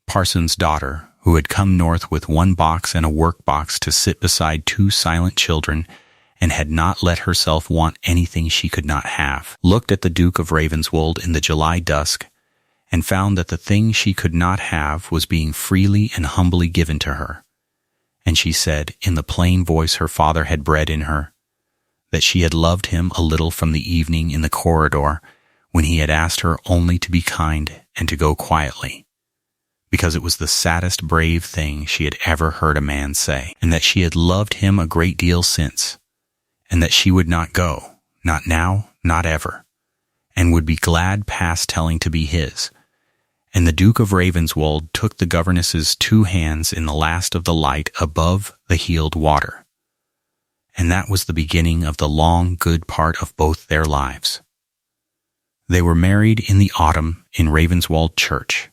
parson's daughter, who had come north with one box and a work box to sit beside two silent children, and had not let herself want anything she could not have, looked at the Duke of Ravenswold in the July dusk, and found that the thing she could not have was being freely and humbly given to her. And she said, in the plain voice her father had bred in her, that she had loved him a little from the evening in the corridor, when he had asked her only to be kind and to go quietly, because it was the saddest brave thing she had ever heard a man say, and that she had loved him a great deal since, and that she would not go, not now, not ever, and would be glad past telling to be his. And the Duke of Ravenswold took the governess's 2 hands in the last of the light above the healed water. And that was the beginning of the long good part of both their lives. They were married in the autumn in Ravenswold Church,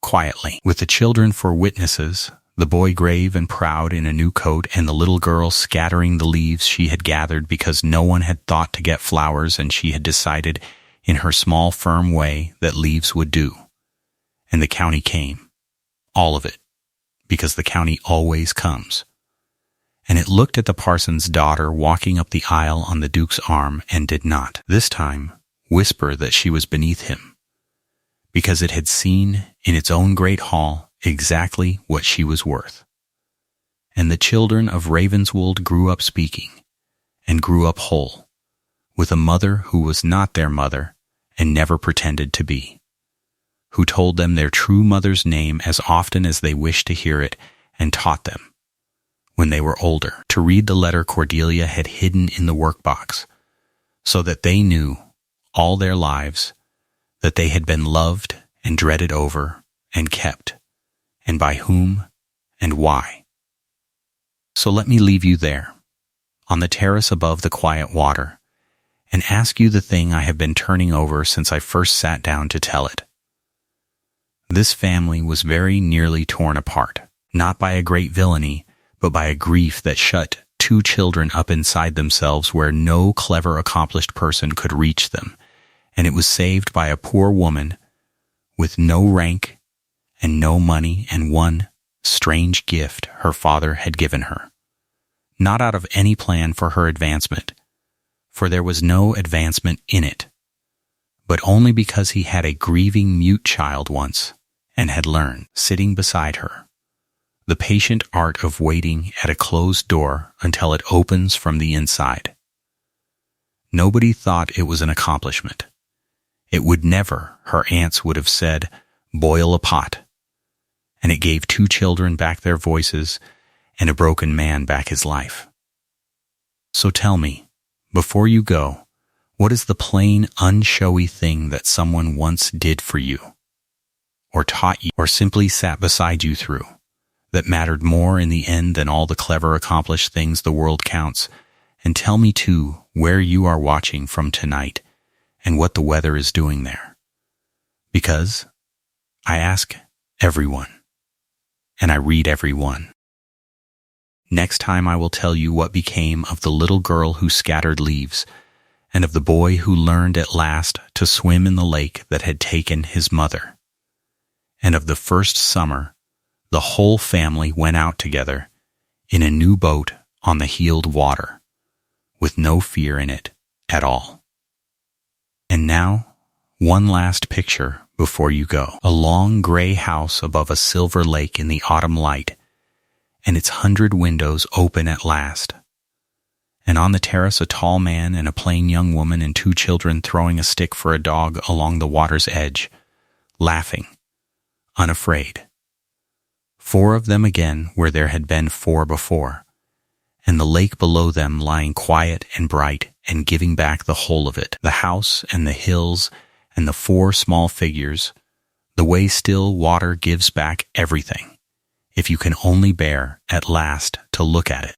quietly, with the children for witnesses, the boy grave and proud in a new coat, and the little girl scattering the leaves she had gathered because no one had thought to get flowers, and she had decided in her small firm way that leaves would do. And the county came, all of it, because the county always comes. And it looked at the parson's daughter walking up the aisle on the Duke's arm, and did not, this time, whisper that she was beneath him, because it had seen in its own great hall exactly what she was worth. And the children of Ravenswold grew up speaking, and grew up whole, with a mother who was not their mother, and never pretended to be, who told them their true mother's name as often as they wished to hear it, and taught them, when they were older, to read the letter Cordelia had hidden in the workbox, so that they knew, all their lives, that they had been loved and dreaded over and kept, and by whom and why. So let me leave you there, on the terrace above the quiet water, and ask you the thing I have been turning over since I first sat down to tell it. This family was very nearly torn apart, not by a great villainy, but by a grief that shut two children up inside themselves where no clever, accomplished person could reach them, and it was saved by a poor woman with no rank and no money and one strange gift her father had given her, not out of any plan for her advancement, for there was no advancement in it, but only because he had a grieving mute child once and had learned, sitting beside her, the patient art of waiting at a closed door until it opens from the inside. Nobody thought it was an accomplishment. It would never, her aunts would have said, boil a pot. And it gave two children back their voices and a broken man back his life. So tell me, before you go, what is the plain, unshowy thing that someone once did for you, or taught you, or simply sat beside you through, that mattered more in the end than all the clever, accomplished things the world counts? And tell me, too, where you are watching from tonight and what the weather is doing there. Because I ask everyone, and I read every one. Next time I will tell you what became of the little girl who scattered leaves, and of the boy who learned at last to swim in the lake that had taken his mother, and of the first summer the whole family went out together in a new boat on the healed water, with no fear in it at all. And now, one last picture before you go. A long gray house above a silver lake in the autumn light, and its 100 windows open at last. And on the terrace a tall man and a plain young woman and two children throwing a stick for a dog along the water's edge, laughing, unafraid. 4 of them again where there had been 4 before, and the lake below them lying quiet and bright and giving back the whole of it, the house and the hills and the 4 small figures, the way still water gives back everything, if you can only bear at last to look at it.